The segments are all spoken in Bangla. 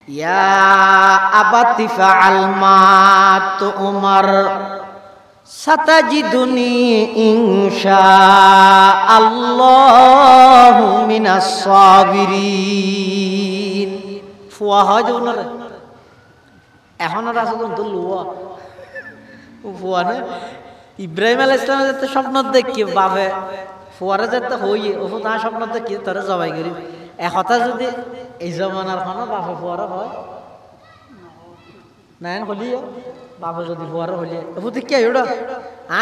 ইয়া আবাতি ফাআল মা তুমার সাতাজিদুনি ইনশাআল্লাহু মিনাস সাবিরিন। ফুয়া হয় ওনারে এখন আর আছে তো লুয়া ফুয়া না ইব্রাহিম আলাইহিস সালাম যেতে স্বপ্ন দেখি বাপে ফুয়ারে যেতে হইয়ে ও তা স্বপ্ন দেখি তোরে জবাই করি একথা যদি এই জমানার খানো বাপে ফুয়ারে হয় নাইন হলিও বাপে যদি ফুয়ারে হলিয়ে ও তুই কে ওটা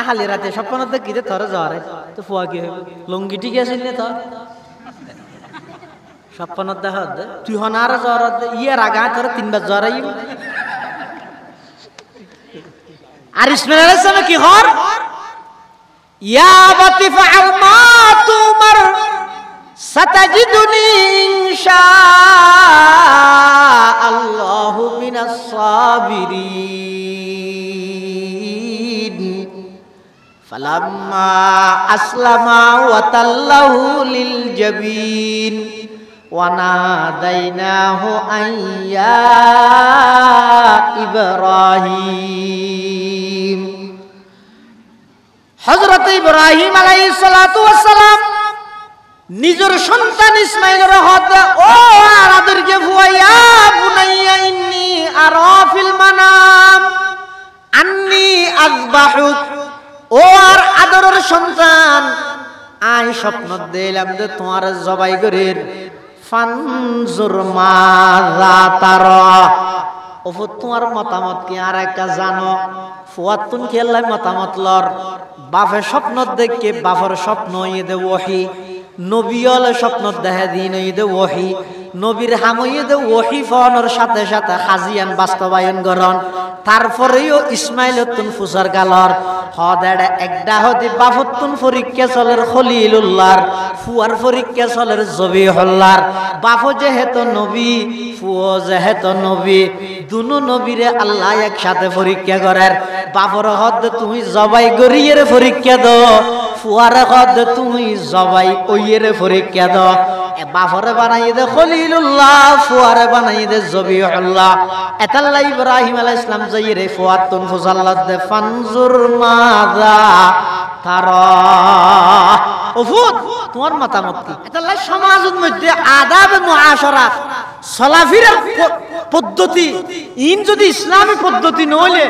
খালি রাতে স্বপ্ন দেখি তোরে জ্বরে তো ফুয়া কি হবে লুঙ্গি ঠিক আছিল না তোর স্বপ্ন দেখা তুই হনার জ্বর ইয়ে রাগা তোর 3 বার জ্বরাই আর ইসমাইল আলাইহিস সালাম কি হর ইয়া আবাতি ফাআল মা তুমার সাতাজিদুনি ইনশাআল্লাহু মিনাস সাবিরিন। ফালাম্মা আসলামা ওয়া তাল্লাহু লিল জাবিন ওয়া নাদাইনাহু আইয়া ইব্রাহিম। হযরত ইব্রাহিম আলাইহিস সালাতু ওয়াস সালাম নিজের সন্তান ইসমাইলের হাতে ও আরাদেরকে ফুয়াইয়া বুনাইয়া ইন্নী আরা ফিল মানাম আন্নী আযবাহুক ও আর আদরের সন্তান আই স্বপ্ন দিলাম যে তোমার জবাই করির ফানজুর মাযা তারা ও তোমার মতামত কি আর একটা জানো ফুয়াতুন খেলাই মতামত লর বাপে স্বপ্ন দেখে বাপর স্বপ্ন ইদে ওহী নবীল স্বপ্ন দেখা দিন ইদে ওহী নবীর হামইদে ওহী ফোনের সাথে সাথে হাজিয়ান বাস্তবায়ন করন তারপরেও ইসমাইলতুন ফুসার গালর হদাড়ে একটা হদি বাফতুন পরীক্ষা চলের খলিলুল্লাহর ফুয়ার পরীক্ষা চলের জবিহুল্লাহর বাফ যেহেতু নবী ফুও যেহেতু নবী দুনো নবীরে আল্লাহ একসাথে পরীক্ষা করার বাপর হদ তুমি জবাই গরিয়ের পরীক্ষা দাও ফুয়ার হদ তুমি জবাই ওইয়ের পরীক্ষা দাও বাপরে বানাই দে খলিলুল্লাহ ফুয়ারে বানাই দে জবিহুল্লাহ এতাল্লাহ ইব্রাহিম আলাইহিস সালাম যাইরে ফুয়াতুন ফুজাল্লাত দে ফানজুর মাযা তারা ওফুত তোমার মতামত কি এতাল্লাহ সমাজের মধ্যে আদাব মুআশারা সলাফিরা পদ্ধতি ইন যদি ইসলামী পদ্ধতি নইলে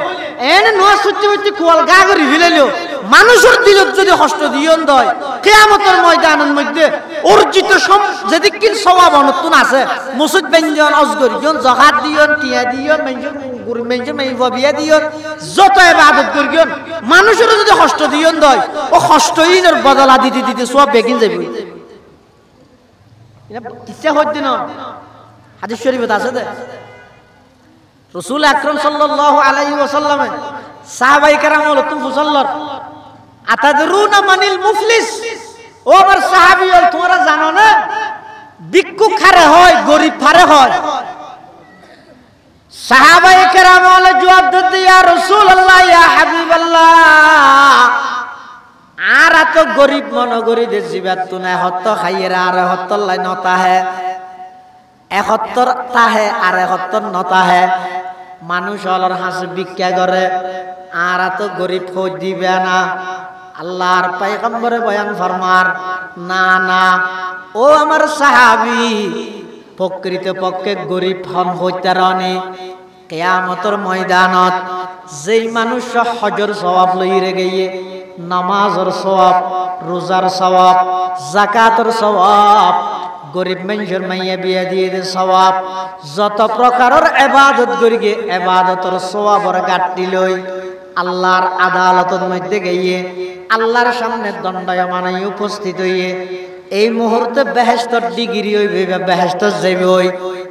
এনে নোয়া সত্যি হইতে কোয়াল গা করি ফেলাইলো মানুষের দিলত যদি কষ্ট দিয়ন দয় কিয়ামতের ময়দানের মধ্যে অর্জিত যেদিকিন সওয়াব অনতুন আছে মুসুদ ব্যঞ্জন অজগরিয়ন যাকাত দিয়ন টিয়া দিয়ন মেঞ্জন গুরু মেঞ্জন মেইবা বিয়া দিয়ন যত ইবাদত করিয়ন মানুষের যদি কষ্ট দিয়ন দয় ও কষ্টই এর বদলা দিতে দিতে সব বেগিন যাবে এটা কিসে হইতে না হাদিস শরীফে আছে দে রাসূল আকরাম সাল্লাল্লাহু আলাইহি ওয়াসাল্লাম সাহাবায়ে কেরাম হলতুন ফুসাল্লার আতাদরুনা মানিল মুফলিস ও আমার সাহাবীয়ল তোমরা জানো না ভিক্ষুক খারে হয় গরিব খারে হয় সাহাবায়ে কেরাম হলে জবাব দিতে ইয়া রাসূলুল্লাহ ইয়া হাবিবাল্লাহ আর এত গরিব মনগরি দে জিবাত তুনা হত্ত খাইয়েরা আর হত্তর লাই নতা হে 71 তাহে আর 71 নতা হে মানুষ অলর হাসি ভিক্ষা করে আর এত গরিব খোঁজ দিবে না আল্লাহর পয়গম্বরে বয়ান ফরমার না না ও আমার সাহাবী প্রকৃতপক্ষে গরিব হন হইতে রানে কিয়ামতের ময়দানত যেই মানুষ হজর সওয়াব লইরে গিয়ে নামাজের সওয়াব রোজার সওয়াব যাকাতের সওয়াব গরিব মানুষের মাইয়া বিয়া দিয়ে দে সওয়াব যত প্রকারের ইবাদত করিগে ইবাদতের সওয়াবের গাট্টি লই আল্লাহর আদালতের মধ্যে গিয়ে আল্লাহর সামনে দণ্ডায়মান উপস্থিত হইয়ে এই মুহূর্তে বেহেশতের ডিগ্রি হইবে বেহেশত যাইবে ওই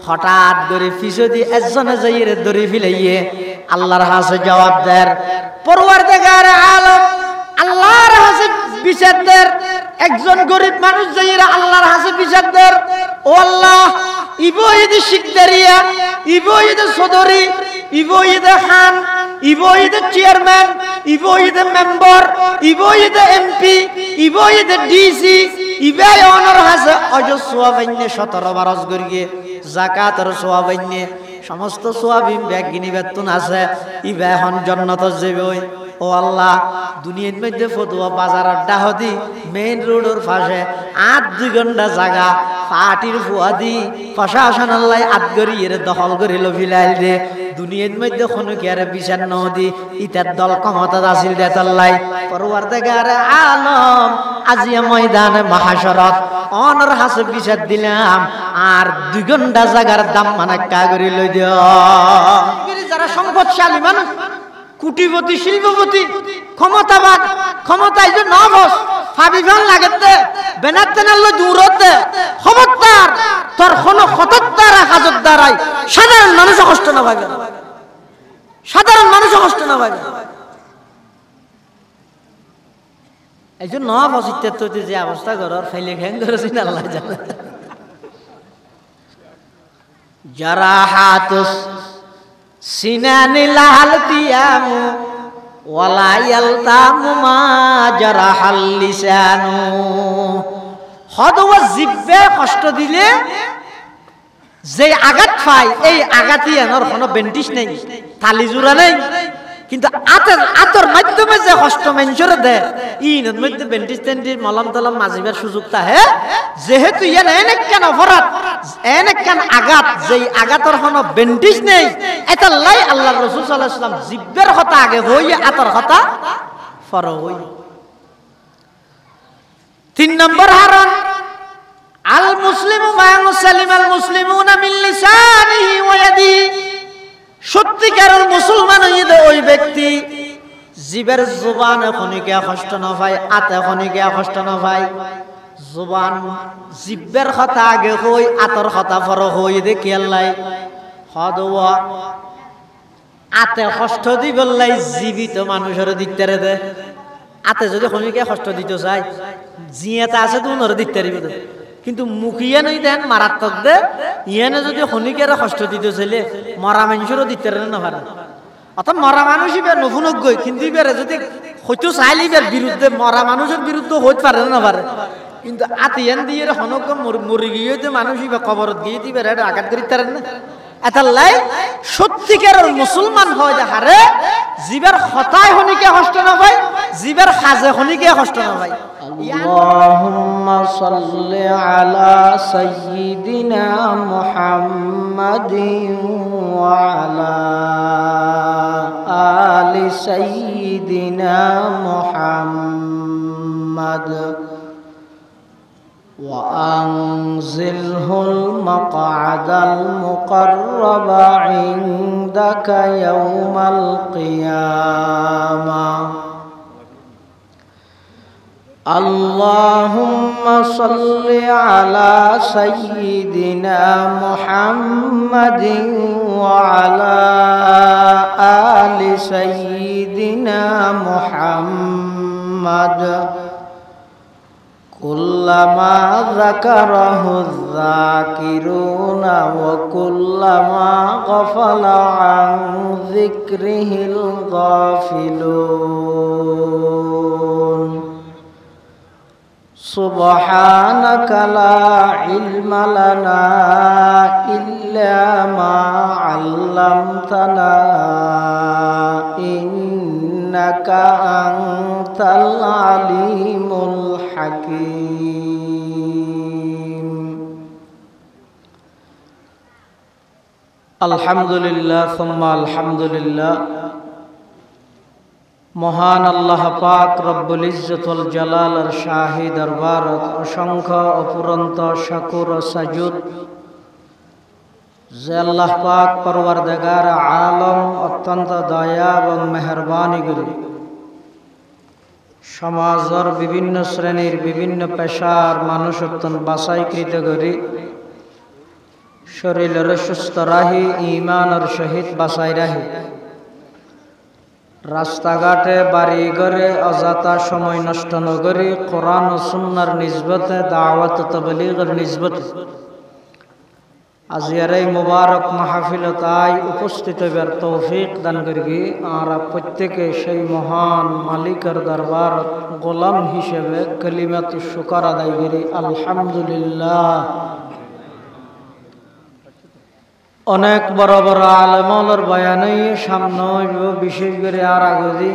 হঠাৎ করে পিছদি একজনে যাইরে ধরে ফেলাইয়ে আল্লাহর কাছে জবাব দেয় পরওয়ারদিগার আলম আল্লাহর কাছে বিচার দেয় একজন গরিব মানুষ যাইরা আল্লাহর কাছে বিচার দেয় ও আল্লাহ ইবো ইদ শিকদারিয়া ইবো ইদ সদরি ইবো ইদ খান ইবো Eid chairman ইবো Eid member ইবো Eid MP ইবো Eid DC ইবে অনর হাসে অজ সোয়াবাইনে 17 বারস গরিয়ে যাকাতের সোয়াবাইনে সমস্ত সোয়াবিন ব্যাগ গিনি বেতন আছে ইবা এখন জান্নাত যাবে ও আল্লাহ দুনিয়ার মধ্যে ফতুয়া বাজার আড্ডা হদি মেইন রোডের পাশে 2 ঘন্টা জায়গা পাটির ফুয়াদি প্রশাসন আল্লাহ আদগরি এর দখল করিল ফিলাইল দে দুনিয়ার মধ্যে কোনো কি আর বিচার নদি ইতার দল ক্ষমতা আছিল দেতাল্লাই পরওয়ারদিগার আলম আজিয়া ময়দানে মাহাশরত অনর হাসে বিচার দিলাম আর 2 ঘন্টা জায়গার দাম মানে কা করি লই দিও যারা সম্পদশালী মানুষ কুটিপতি শিল্পপতি ক্ষমতাবাদ ক্ষমতায় যে নবস ফাবিভান লাগেতে বেনাতেনাল দূরতে খবরদার তোর কোনো খতরদার হাজত দ্বারাই সাধারণ মানুষ কষ্ট না পাবে সাধারণ মানুষ কষ্ট না পাবে এই যে নবস ইত্যাদি যে অবস্থা করার ফাইলে ঘ্যাং করেছেন আল্লাহ জানে যারা হাতুস সিনানি লাল তিয়ামু ওয়ালা ইয়ালতামু মা জারাহাল লিসানু হদওয়া জিব্বে কষ্ট দিলে যে আঘাত পায় এই আঘাতই এর কোনো বেন্টিস নেই থালি জোড়া নেই কিন্তু আতর মাধ্যমে যে কষ্ট মেনজরে দেয় ইনের মধ্যে বেন্টিস টেন্টিস মলম তলম মাজিবার সুযোগ থাকে যেহেতু ইয়ার অনেক কেন অপরাধ অনেক কেন আঘাত যেই আঘাতর কোনো বেন্টিস নেই এটা লাই আল্লাহ রাসূল সাল্লাল্লাহু আলাইহি ওয়াসাল্লাম জিব্বের কথা আগে হই আতর কথা ফর হই 3 নম্বর হারান আল মুসলিমু মান সালিমাল মুসলিমুনা মিন লিসানিহি ওয়া ইয়াদিহি সত্যিকারের মুসলমান হইলে ওই ব্যক্তি জিবের জবানে খনিকে কষ্ট না পায় আতে খনিকে কষ্ট না পায় জবান জিবের কথা আগে হই আতর কথা পর হই দেখি আল্লাহ হদওয়া আতে কষ্ট দিবল্লাই জীবিত মানুষের দিকতারে দে আতে যদি খনিকে কষ্ট দিতে চায় জিয়াতে আছে তো ওনার দিকতারি বলে কিন্তু মুখিয়ে নই দেন মারাত্মক দে ইয়ানে যদি খনিকের কষ্ট দিতে চাইলে মরা মানুষেরও দিতে না পারে অর্থাৎ মরা মানুষই বের নফুনজ্ঞ কিন্তু বেড়ে যদি হয়তো চাইলে বের বিরুদ্ধে মরা মানুষের বিরুদ্ধে হইতে পারে না পারে কিন্তু আতিয়ান দিয়ে হনক মরি গিয়ে যে মানুষই বা কবরত গিয়ে দিবে এটা আঘাত করিতে পারেন না এটা লাই সত্যিকারের মুসলমান হয় হারে জীবের হতায় খনিকে কষ্ট না পায় জীবের খাজে খনিকে কষ্ট না পায় আল্লাহুম্মা সাল্লি আলা সাইয়্যিদিনা মুহাম্মাদিন ওয়া আলা আলি সাইয়্যিদিনা মুহাম্মাদ وأنزله المقعد المقرب عندك يوم القيامة اللهم صل على سيدنا محمد وعلى آل سيدنا محمد كلما ذكره الذاكرون وكلما غفل عن ذكره الغافلون سبحانك لا علم لنا إلا ما علمتنا إنك أنت العليم الحكيم الحمد لله ثم الحمد لله মহান আল্লাহ পাক রব্বুল ইজ্জতুল জালালের শাহী দরবারত অসংখ্য অপুরন্ত শাকুর ও সাজুদ যে আল্লাহ পাক পরওয়ারদিগার আলম অত্যন্ত দয়া এবং মেহরবানি করে সমাজের বিভিন্ন শ্রেণীর বিভিন্ন পেশার মানুষ অত্যন্ত বাছাইকৃত করে শরীরের সুস্থ রাহি ইমানের সহিত বাছাই রাহি রাস্তাঘাটে বাড়ি ঘরে অযথা সময় নষ্ট নগরী কোরআন ও সুন্নাহর নিসবতে দাওয়াত ও তাবলীগের নিসবতে আজিয়ার এই মুবারক মাহফিলতায় উপস্থিত হবার তৌফিক দান করি আর প্রত্যেকে সেই মহান মালিকের দরবার গোলাম হিসেবে কালিমাতু শুকর আদায় করি আলহামদুলিল্লাহ অনেক বড় বড় আলেমর বয়ানই সামনে হইব, বিশেষ করে আর আগদি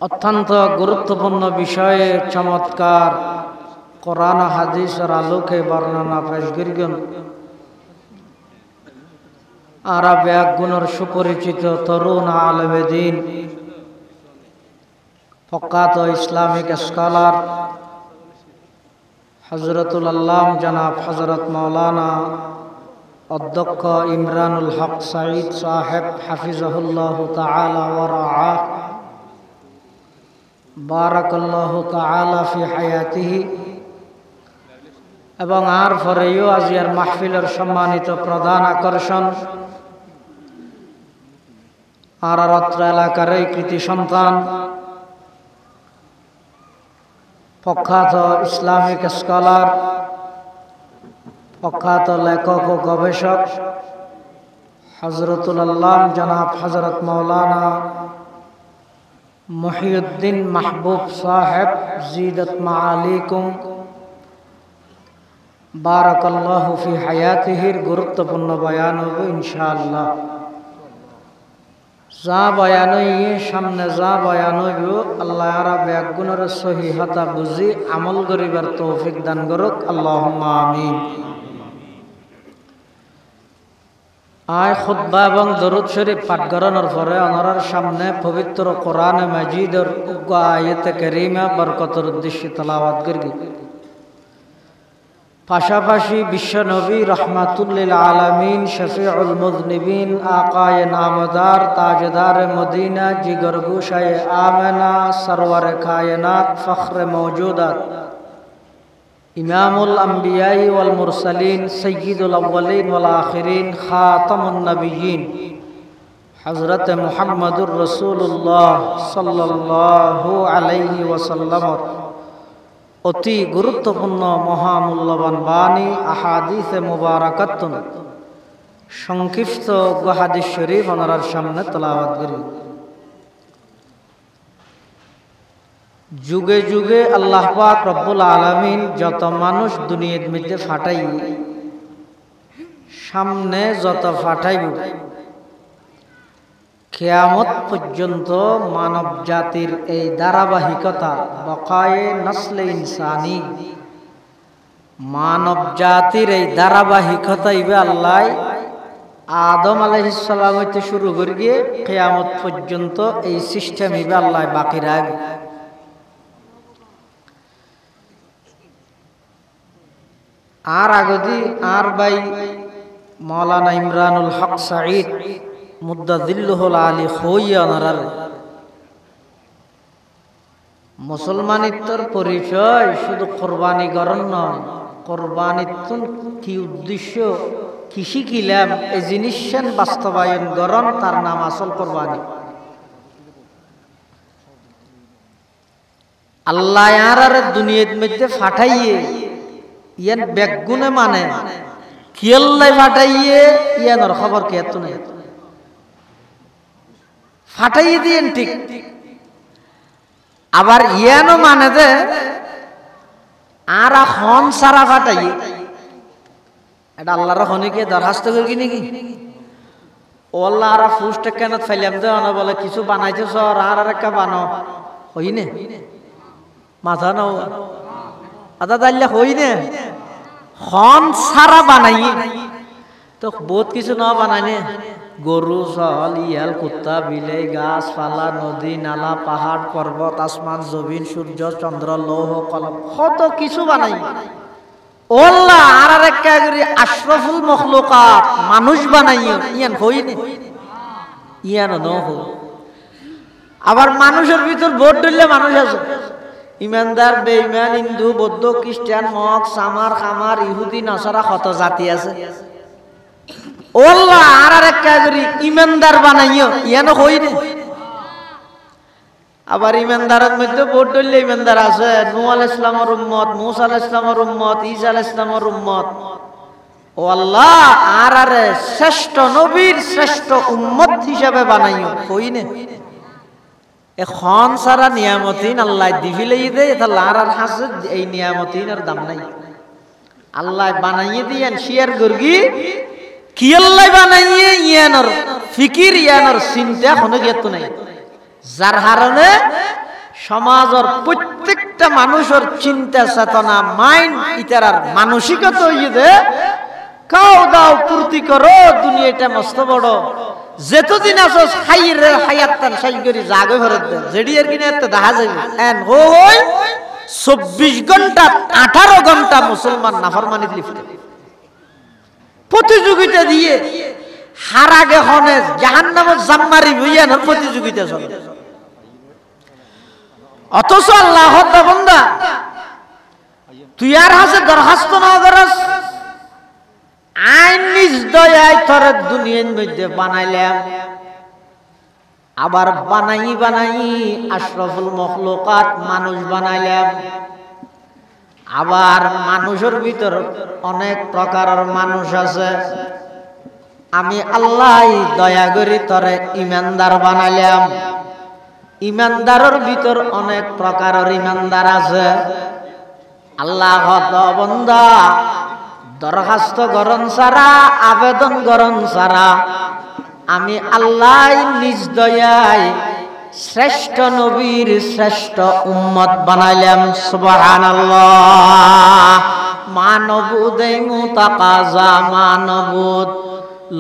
অত্যন্ত গুরুত্বপূর্ণ বিষয়ে চমৎকার কোরআন হাদিসের আলোকে বর্ণনা পেশ করিবেন। আরব এক গুণের সুপরিচিত তরুণ আলেমে দ্বীন, প্রখ্যাত ইসলামিক স্কলার হযরতুল আল্লাম জনাব হযরত মাওলানা অধ্যক্ষ ইমরানুল হক সাঈদ সাহেব হাফিজাহুল্লাহু তাআলা ওয়া রাআহ, বারাকাল্লাহু তাআলা ফি হায়াতিহি। এবং আর পরেও আজিয়ার মাহফিলের সম্মানিত প্রধান আকর্ষণ আর অত্র এলাকার এই কৃতি সন্তান, প্রখ্যাত ইসলামিক স্কলার, প্রখ্যাত লেখক ও গবেষক হযরতুল আল্লাম জনাব হযরত মাওলানা মুহিউদ্দিন মাহবুব সাহেব জিদত মাআলিকুম বারাকাল্লাহু ফি হায়াতিহির গুরুত্বপূর্ণ বয়ান হবে ইনশাআল্লাহ। যা বয়ান হইয়ে সামনে যা বয়ান হইব, আল্লাহ আরা ব্যাগুণের সহিহতা বুঝি আমল করিবার তৌফিক দান করুক, আল্লাহুম্মা আমিন। আয় খুতবা এবং দরুদ শরীফ পাঠ করানোর পরে ওনার সামনে পবিত্র কোরআনে মাজিদের উগ্র আয়াতে কারিমা বরকতের উদ্দেশ্যে তেলাওয়াত করি। পাশাপাশি বিশ্ব নবী রহমাতুল্লিল আলামিন, শফিউল মুযনিবিন, আকায়ে নামদার, তাজদার মদিনা, জিগর গোশায়ে আমেনা, সরওয়ারে কায়নাত, ফখরে মওজুদাত, ইমামুল আম্বিয়াই ওয়াল মুরসালিন, সাইয়্যিদুল আউয়ালিন ওয়াল আখিরিন, খাতামুন নবিয়্যিন, হযরত মুহাম্মদুর রাসূলুল্লাহ সাল্লাল্লাহু আলাইহি ওয়াসাল্লাম অতি গুরুত্বপূর্ণ মহামূল্যবান বাণী আহাদিসে মুবারাকাতুন সংক্ষিপ্ত হাদিস শরীফ ওনার সামনে তেলাওয়াত করি। যুগে যুগে আল্লাহ পাক রব্বুল আলামিন যত মানুষ দুনিয়ার মধ্যে ফাটাই, সামনে যত ফাটাইব, কিয়ামত পর্যন্ত মানব জাতির এই ধারাবাহিকতা বকায়ে নসলে ইনসানি, মানব জাতির এই ধারাবাহিকতা ইবে আল্লাহ আদম আলাইহিস সালাম হইতে শুরু করে গিয়ে কিয়ামত পর্যন্ত এই সিস্টেম ইবে আল্লাহ বাকি রাখবে। আর আগদি আর ভাই মাওলানা ইমরানুল হক সাঈদ মুদ্দাদিল্লুহুল আলী খইয়ানার মুসলমানিত্বর পরিচয় শুধু কোরবানি গরণ নয়, কোরবানিত্বর কি উদ্দেশ্য, কি শিখিলাম এই জিনিস বাস্তবায়ন গরণ, তার নাম আসল কোরবানি। আল্লাহ আর দুনিয়ার মধ্যে ফাটাইয়ে ইয়ান বেগুনে মানে কিয়াল্লাই ফাটাইয়ে ইয়ানোর খবর কে এত নেই, ফাটাইয়ে দিয়েন ঠিক। আবার ইয়ানো মানে দে আর খন সারা ফাটাইয়ে, এটা আল্লাহর হনিকে দরখাস্ত করি নাকি? ও আল্লাহ আর ফুসটা কেন ফাইলাম দে, না বলে কিছু বানাইছে সর আর একটা বানাও হইনে মাথা নাও আদা দাইলে হইনে খন সারা বানাইয়ে তো বহুত কিছু না বানাইনে, গরু ছাগল ইয়াল কুত্তা বিলাই গাছ পালা নদী নালা পাহাড় পর্বত আসমান জমিন সূর্য চন্দ্র লৌহ কলম কত কিছু বানাই। ওল্লাহ আর একটা আশরাফুল মখলুকাত মানুষ বানাইও ইয়ান হইনে, ইয়ান ন হো। আবার মানুষের ভিতর ভোট দিলে মানুষ আছে, ইমানদার বেঈমান হিন্দু বৌদ্ধ খ্রিস্টান মগ সামার খামার ইহুদি নাসারা কত জাতি আছে। ওল্লাহ আর একটা ইমানদার বানাইও ইয়ান হইনে। আবার ইমানদারের মধ্যে ভোট দিলে ইমানদার আছে, নূহ আলাইহিস সালামের উম্মত, মূসা আলাইহিস সালামের উম্মত, ঈসা আলাইহিস সালামের উম্মত। ও আল্লাহ আর শ্রেষ্ঠ নবীর শ্রেষ্ঠ উম্মত হিসাবে বানাইও হইনে। এখন সারা নিয়ামতিন আল্লাহ দিবিলেই দে, তাহলে আর হাসে এই নিয়ামতিনের দাম নাই। আল্লাহ বানাইয়ে দিয়েন শিয়ার গর্গি কি আল্লাহ বানাইয়ে ইয়ানোর ফিকির ইয়ানোর চিন্তা কোনো গেত নাই যার কারণে সমাজের প্রত্যেকটা মানুষের চিন্তা চেতনা মাইন্ড ইতার মানসিকতা হইয়ে খাও দাও পূর্তি করো দুনিয়াটা মস্ত বড় যেতদিন আছো খাইয়ের হায়াতান সাই করি জাগে ভরত দেন যেডি এর কিনে এত দেখা যাবে এন হই 24 ঘন্টা 18 ঘন্টা মুসলমান নাফরমানিতে লিপ্ত প্রতিযোগিতা দিয়ে হারাগে হনে জাহান্নামে জাম্মারি হইয়ানোর প্রতিযোগিতা চলে অথচ আল্লাহ বান্দা তুই আর হাসে দরখাস্ত না করস আইন নিজ দয়ায় তোর দুনিয়ার মধ্যে বানাইলাম আবার বানাই আশরাফুল মখলুকাত মানুষ বানাইলাম আবার মানুষের ভিতর অনেক প্রকারের মানুষ আছে আমি আল্লাহ দয়া করি তোরে ইমানদার বানাইলাম ইমানদারের ভিতর অনেক প্রকারের ইমানদার আছে আল্লাহ বান্দা দরখাস্ত গরম সারা আবেদন গরম সারা আমি আল্লাহ নিজ দয়ায় শ্রেষ্ঠ নবীর শ্রেষ্ঠ উম্মত বানাইলাম সুবহানাল্লাহ মানবুদে মুতাকাজা মানবুদ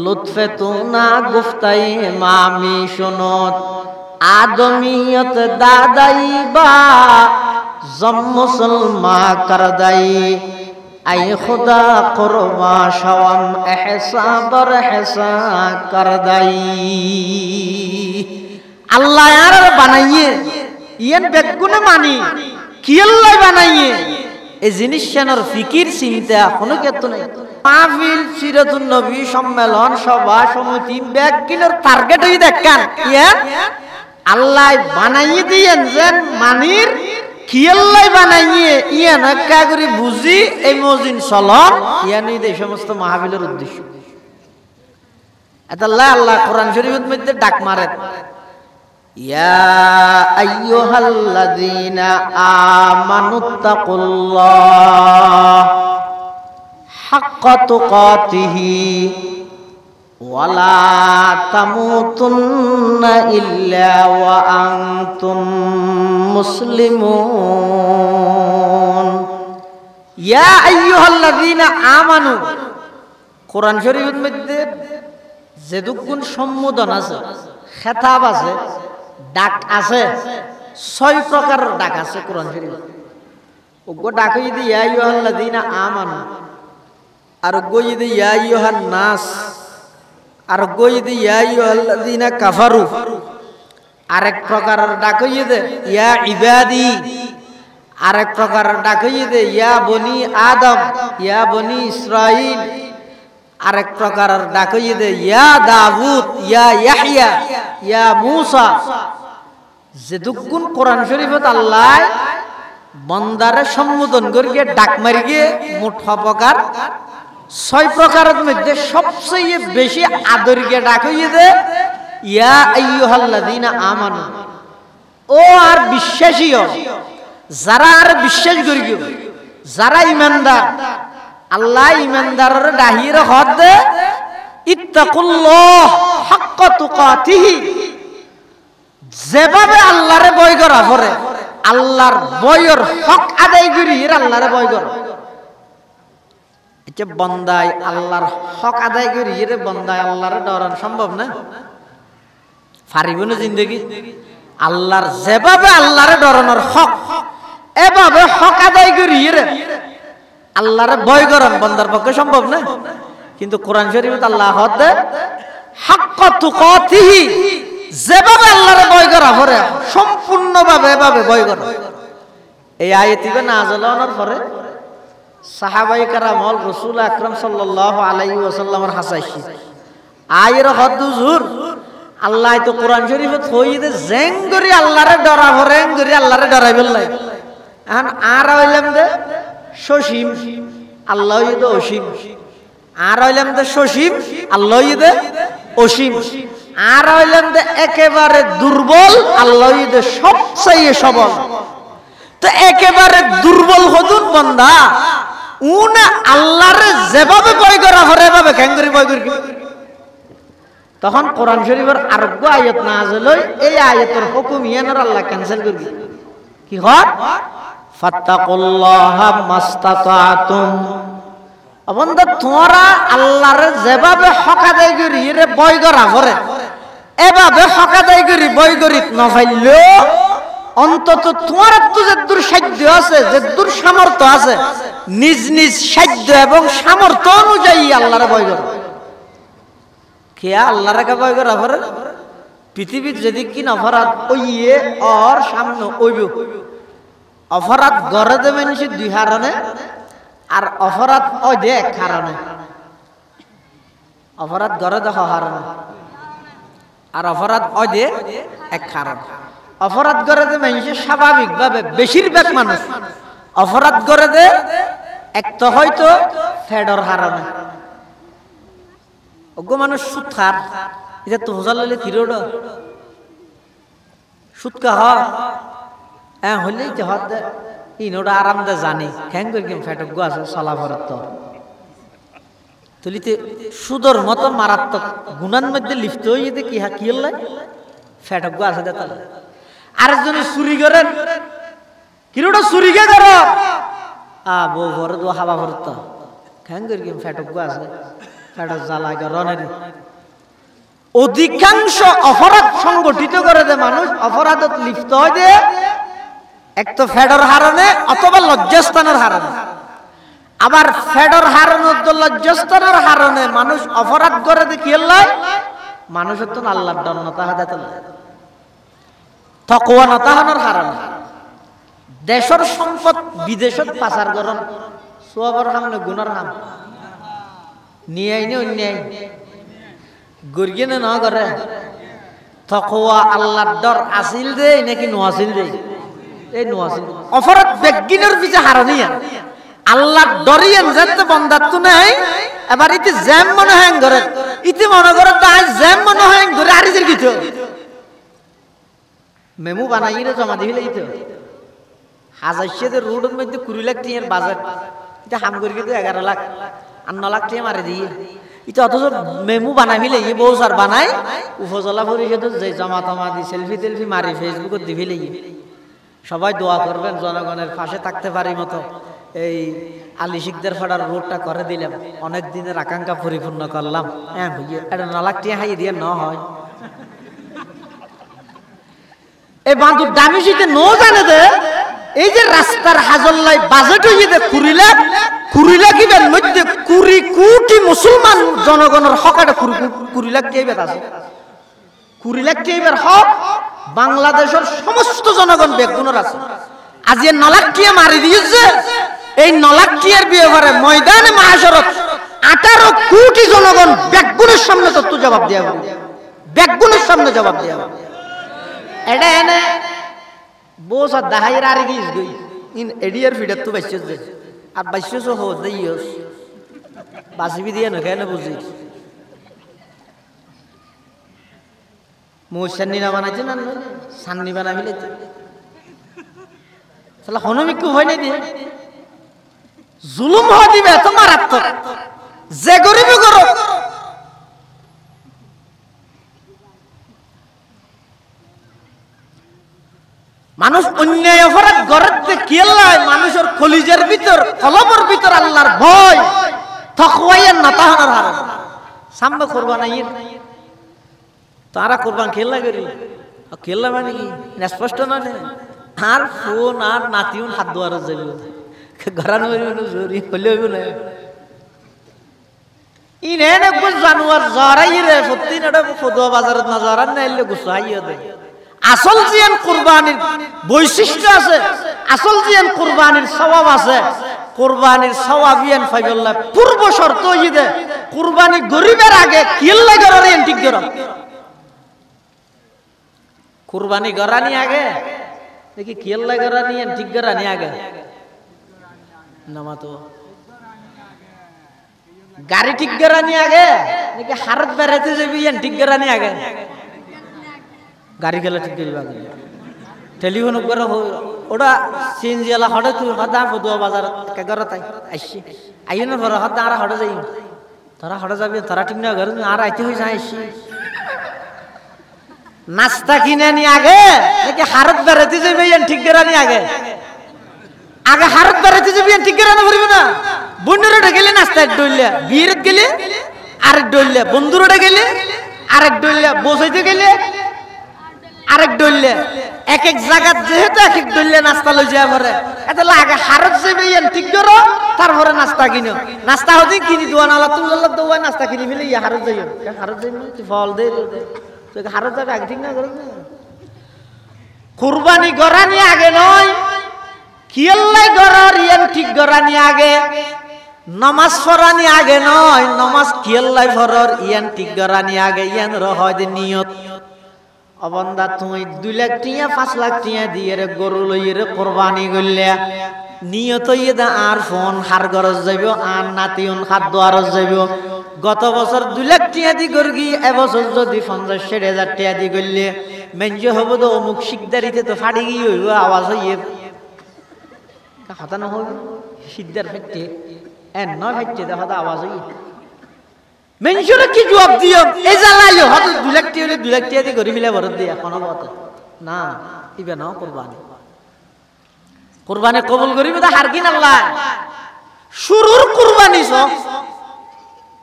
লুৎফে তুনা গুফতাই মামি শুনত আদমিয়ত দাদাই বা জম মুসলমা করদাই আই খুদা কুরবা শাওয়াম এহসা বর এহসা করদাই আল্লাহ আর বানাইয়ে ইয়ান বেগুনে মানি কি আল্লাহ বানাইয়ে এই জিনিসটার ফিকির চিন্তা কোনো কেত নাই মাহফিল সিরাতুন নবী সম্মেলন সভা সমিতি বেগুনের টার্গেট হই দেখান ইয়ান আল্লাহ বানাইয়ে দিয়েন যেন মানির কি আল্লাহ বানাইয়ে ইয়ান একা করে বুঝি এই মজিন চলন ইয়ানই এই সমস্ত মাহফিলের উদ্দেশ্য এতাল্লাহ আল্লাহ কোরআন শরীফের মধ্যে ডাক মারে ইয়া আইয়ুহাল্লাযীনা আমানুত্তাকুল্লাহ হাক্কা তুকাতিহি ওয়ালা তামুতুন্না ইল্লা ওয়া আনতুম মুসলিমুন ইয়া আইয়ুহাল্লাযীনা আমানু কোরআন শরীফের মধ্যে যেদুকুন সম্বোধন আছে খেতাব আছে ডাক আছে 6 প্রকারের ডাক আছে কোরআন শরীফে ওগো ডাক হইতে ইয়া আইয়ুহাল্লাযীনা আমানু আর গইতে ইয়া আইয়ুহান নাস আর গইতে ইয়া আইয়ুহাল্লাযীনা কাফারু আরেক প্রকারের ডাক হইতে ইয়া ইবাদি আরেক প্রকারের ডাক হইতে ইয়া বনি আদম ইয়া বনি ইসরাইল আরেক প্রকারের ডাক হইতে ইয়া দাউদ ইয়া ইয়াহইয়া ইয়া মূসা যেদুকুন কোরআন শরীফত আল্লাহ বান্দারে সম্বোধন করিয়ে ডাক মারিয়ে মোট প্রকার 6 প্রকারের মধ্যে সবচেয়ে বেশি আদরিয়ে ডাক হইতে ইয়া আইয়ুহাল্লাযীনা আমানু ও আর বিশ্বাসীও যারা আর বিশ্বাস করিও যারা ইমানদার আল্লাহ ইমানদারের ডাহির হদ দে ইত্তাকুল্লাহ হাক্কা তুকাতিহি যেভাবে আল্লাহরে ভয় করা পড়ে আল্লাহর ভয়ের হক আদায় করি আল্লাহরে ভয় কর এটা বন্দায় আল্লাহর হক আদায় করি রে বন্দায় আল্লাহরে ডরানো সম্ভব না পারিব না জিন্দেগি আল্লাহর যেভাবে আল্লাহরে ডরানোর হক এভাবে হক আদায় করি রে আল্লাহরে ভয় করেন বান্দার পক্ষে সম্ভব না কিন্তু কোরআন শরীফে আল্লাহ হদ হাক্কা তুকাতিহি যেভাবে আল্লাহরে ভয় করা পড়ে সম্পূর্ণভাবে এভাবে ভয় করা এই আয়াতিবে নাযিল হওয়ার পরে সাহাবায়ে কেরাম রাসূল আকরাম সাল্লাল্লাহু আলাইহি ওয়াসাল্লামের হাসাইছি আয়ের হদ হুজুর আল্লাহ তো কোরআন শরীফে থইতে জেং করি আল্লাহরে ডরা পড়ে করি আল্লাহরে ডরাই বললাই এখন আর হইলাম দে সসীম আল্লাহ ইদে অসীম আর হইলাম দে সসীম আল্লাহ ইদে অসীম আর হইলাম দে একেবারে দুর্বল আল্লাহ ইদে সবচেয়ে সবল তো একেবারে দুর্বল হদুন বান্দা উন আল্লাহরে যেভাবে ভয় করা হরে এভাবে কেঙ্গুরি ভয় করি। তখন কোরআন শরীফের আরোগ্য আয়াত নাযিল হই, এই আয়াতের হুকুম ইয়ানোর আল্লাহ ক্যান্সেল করবি। কি হয়? ফাত্তাকুল্লাহা মাস্তাতাতুম। বন্ধু তোমরা আল্লাহরে যেভাবে হক আদায় করি এরে ভয় করা হরে এভাবে হক আদায় করি ভয় করি না পাইলেও অন্তত তোমার তো যে দূর সাধ্য আছে, যে দূর সামর্থ্য আছে, নিজ নিজ সাধ্য এবং সামর্থ্য অনুযায়ী আল্লাহরে ভয় করো। কে আল্লাহরে কে ভয় করা পরে পৃথিবীর যদি কিন অপরাধ ওইয়ে ওর সামনে ওইব। অপরাধ গড়ে দেবে নিশ্চিত দুই কারণে, আর অপরাধ ওই দে এক কারণে। অপরাধ গড়ে দেখ কারণে, আর অপরাধ ওই দে এক কারণ। অপরাধ করে দে মানুষের স্বাভাবিকভাবে বেশিরভাগ মানুষ অপরাধ করে দে এক তো হয়তো ফেডর হারানো। ওগো মানুষ সুদ খার, এটা তো হোজাল লইলে কিরোড সুদ কা হ্যাঁ হইলেই তো হত দে ইনোটা আরাম দে জানি হ্যাং করে কি ফেটক গো আছে চলা ভরত তুলিতে সুদর মতো মারাত্মক গুণার মধ্যে লিপ্ত হয়ে যেতে কি কি হল ফেটক গো আছে দে তাহলে। আরেকজন চুরি করেন কিরোটা চুরি কে কর বউ ভরে দো হাবা ভরত হ্যাং করে কি ফেটক গো আছে ফেটক জ্বালা রনের। অধিকাংশ অপরাধ সংগঠিত করে দে মানুষ অপরাধত লিপ্ত হয় দে এক তো ফেডর হারণে অথবা লজ্জাস্থানের হারণে। আবার ফেডর হারণের তো লজ্জাস্থানের হারণে মানুষ অপরাধ করে দে কি লয় মানুষের তো আল্লাহর ডর নতা হাতে তকওয়া নতাহানোর হারণে। দেশের সম্পদ বিদেশত পাচার করন সবার সামনে গুণার হাম নিয়ে আইনি অন্যায় গরিয়ে না করে তকওয়া আল্লাহর ডর আসিল দে নাকি নোয়াছিল দে এই নোয়াছিল অপরাধ বেগিনের পিছে হারানিয়া আল্লাহর ডরিয়েন যেতে বন্দাত তো নাই। এবার ইতি জ্যাম মনে হয় করে ইতি মনে করে তাই জ্যাম মনে হয় করে আরিজের কিছু মেমু বানাই রে জমা দিলে ইতো হাজার রোডের মধ্যে 20 লাখ টিয়ার বাজার এটা হাম করি কিন্তু 11 লাখ আর 9 লাখ টিয়া মারি দিয়ে এটা অথচ মেমু বানাই ফেলে ই বউ সার বানাই উপজেলা পরিষদ যে জমা টমা দি সেলফি টেলফি মারি ফেসবুকত দি ফেলে সবাই দোয়া করবেন জনগণের পাশে থাকতে পারি মতো এই আলী শিকদার ফাড়ার রোডটা করে দিলাম অনেক দিনের আকাঙ্ক্ষা পরিপূর্ণ করলাম। হ্যাঁ এটা 9 লাখ টিয়া হাইয়ে দিয়ে ন হয় এই বান্ধব দামি শীতে নো জানে দে এই যে রাস্তার হাজল্লাই বাজেট হয়ে দে কুড়ি লাখ ইবের মধ্যে 20 কোটি মুসলমান জনগণের হকাটা 20 লাখ টিয়া আছে 20 লাখ টিয়া হক বাংলাদেশের সমস্ত জনগণ বেগুনের আছে। আজ 9 লাখ টিয়া মারি দিয়েছে এই 9 লাখ টিয়ার বিয়ে ময়দানে মাহাশরত 18 কোটি জনগণ বেগুনের সামনে তত্ত্ব জবাব দেওয়া হবে বেগুনের সামনে জবাব দেওয়া হবে। এটা এনে বস আর দাহাইর আর গিস গই ইন এডিয়ার ফিডার তো বাইছে যে আর বাইছে সো হো দেইস বাসিবি দিয়ে না কেন বুঝি মোশান্নি না বানাইছে না সান্নি বানা ফেলে শালা হনমি কি হয় নাই দি জুলুম হয় দিবে এত মারাত্মক যে গরিব করো মানুষ অন্যায় অপরাধ গড়তে কিল্লায় মানুষের কলিজার ভিতর কলবের ভিতর আল্লাহর ভয় তাকওয়ায়ের নাতাহানার হার সামনে কুরবান আইন তারা কুরবান খেলা করি খেলা মানে কি স্পষ্ট না আর ফোন আর নাতিউন হাত দোয়ার যাবে ঘরান জরি হইলেও না ইনে না কুছ জানোয়ার জরাই রে সত্যি না ফদুয়া বাজারত না জরান না এলে গুছাইয়া দে। আসল জিয়ান কুরবানির বৈশিষ্ট্য আছে আসল জিয়ান কুরবানির সওয়াব আছে কুরবানির সওয়াব ইয়ান ফাইবুল্লাহ পূর্ব শর্ত হইদে কুরবানি গরিবের আগে কিল্লা গরারে ঠিক গর কুরবানি গরানি আগে দেখি কিল্লা গরানি ঠিক গরানি আগে নামা তো গাড়ি ঠিক গরানি আগে নাকি হারত বেরাতে যাবি ইয়ান ঠিক গরানি আগে গাড়ি গেলে ঠিক করিবা টেলিফোন করে ওটা সিএনজি এলা হঠাৎ তুই হঠাৎ ফদুয়া বাজার কেগর তাই আসছি আইও না ভরা হঠাৎ আর হঠাৎ যাই তোরা হঠাৎ যাবি তোরা ঠিক না ঘর আর আইতে হয়েছে আসছি নাস্তা কিনে নি আগে নাকি হারত বেড়াতে যাবি ঠিক করে নি আগে আগে হারত বেড়াতে যাবি ঠিক করে না পারবি না বন্ধুরা গেলে নাস্তা এক ডইলে বিয়ের গেলে আরেক ডইলে বন্ধুরা গেলে আরেক ডইলে বসাইতে গেলে আরেক ডইলে এক এক জায়গা যেহেতু এক এক ডইলে নাস্তা লই যায় পরে এটা আগে হারত যাবি ঠিক করো তারপরে নাস্তা কিনো নাস্তা হতে কিনি দোয়া নালা তুল্লা দোয়া নাস্তা কিনি ফেলে ইয়া হারত যাই হারত যাই ফল দে হারত যাবে আগে ঠিক না করো কুরবানি গরানি আগে নয় কিয়াল্লাই গরার ইয়ান ঠিক গরানি আগে নামাজ পড়ানি আগে নয় নামাজ কিয়াল্লাই ফরর ইয়ান ঠিক গরানি আগে ইয়ান রহয় দে নিয়ত অবন্দা তুই 2 লাখ টিয়া 5 লাখ টিয়া দিয়ে রে গরু লইয়ে রে কুরবানি করলে নিয়ত ইয়ে দা আর ফোন হার গরজ যাইব আর নাতিউন খাদ্য আরজ যাইব গত বছর 2 লাখ টিয়া দি গরগি এবছর যদি 50-60,000 টিয়া দি করলে মেঞ্জ হব তো অমুক শিকদারিতে তো ফাড়ি গিয়ে হইব আওয়াজ হইয়ে হাতানো হইব শিকদার ফেটে এন নয় ফেটে দেখা তো আওয়াজ হইয়ে মেঞ্জরে কি জবাব দিও এই জ্বালাইও হয়তো 2 লাখ টিয়া 2 লাখ টিয়া দি গরি মিলে ভরত দিয়া কোনো কথা না ইবে না কুরবানি কুরবানি কবুল করিবে তা হারকিন আল্লাহ শুরুর কুরবানি সব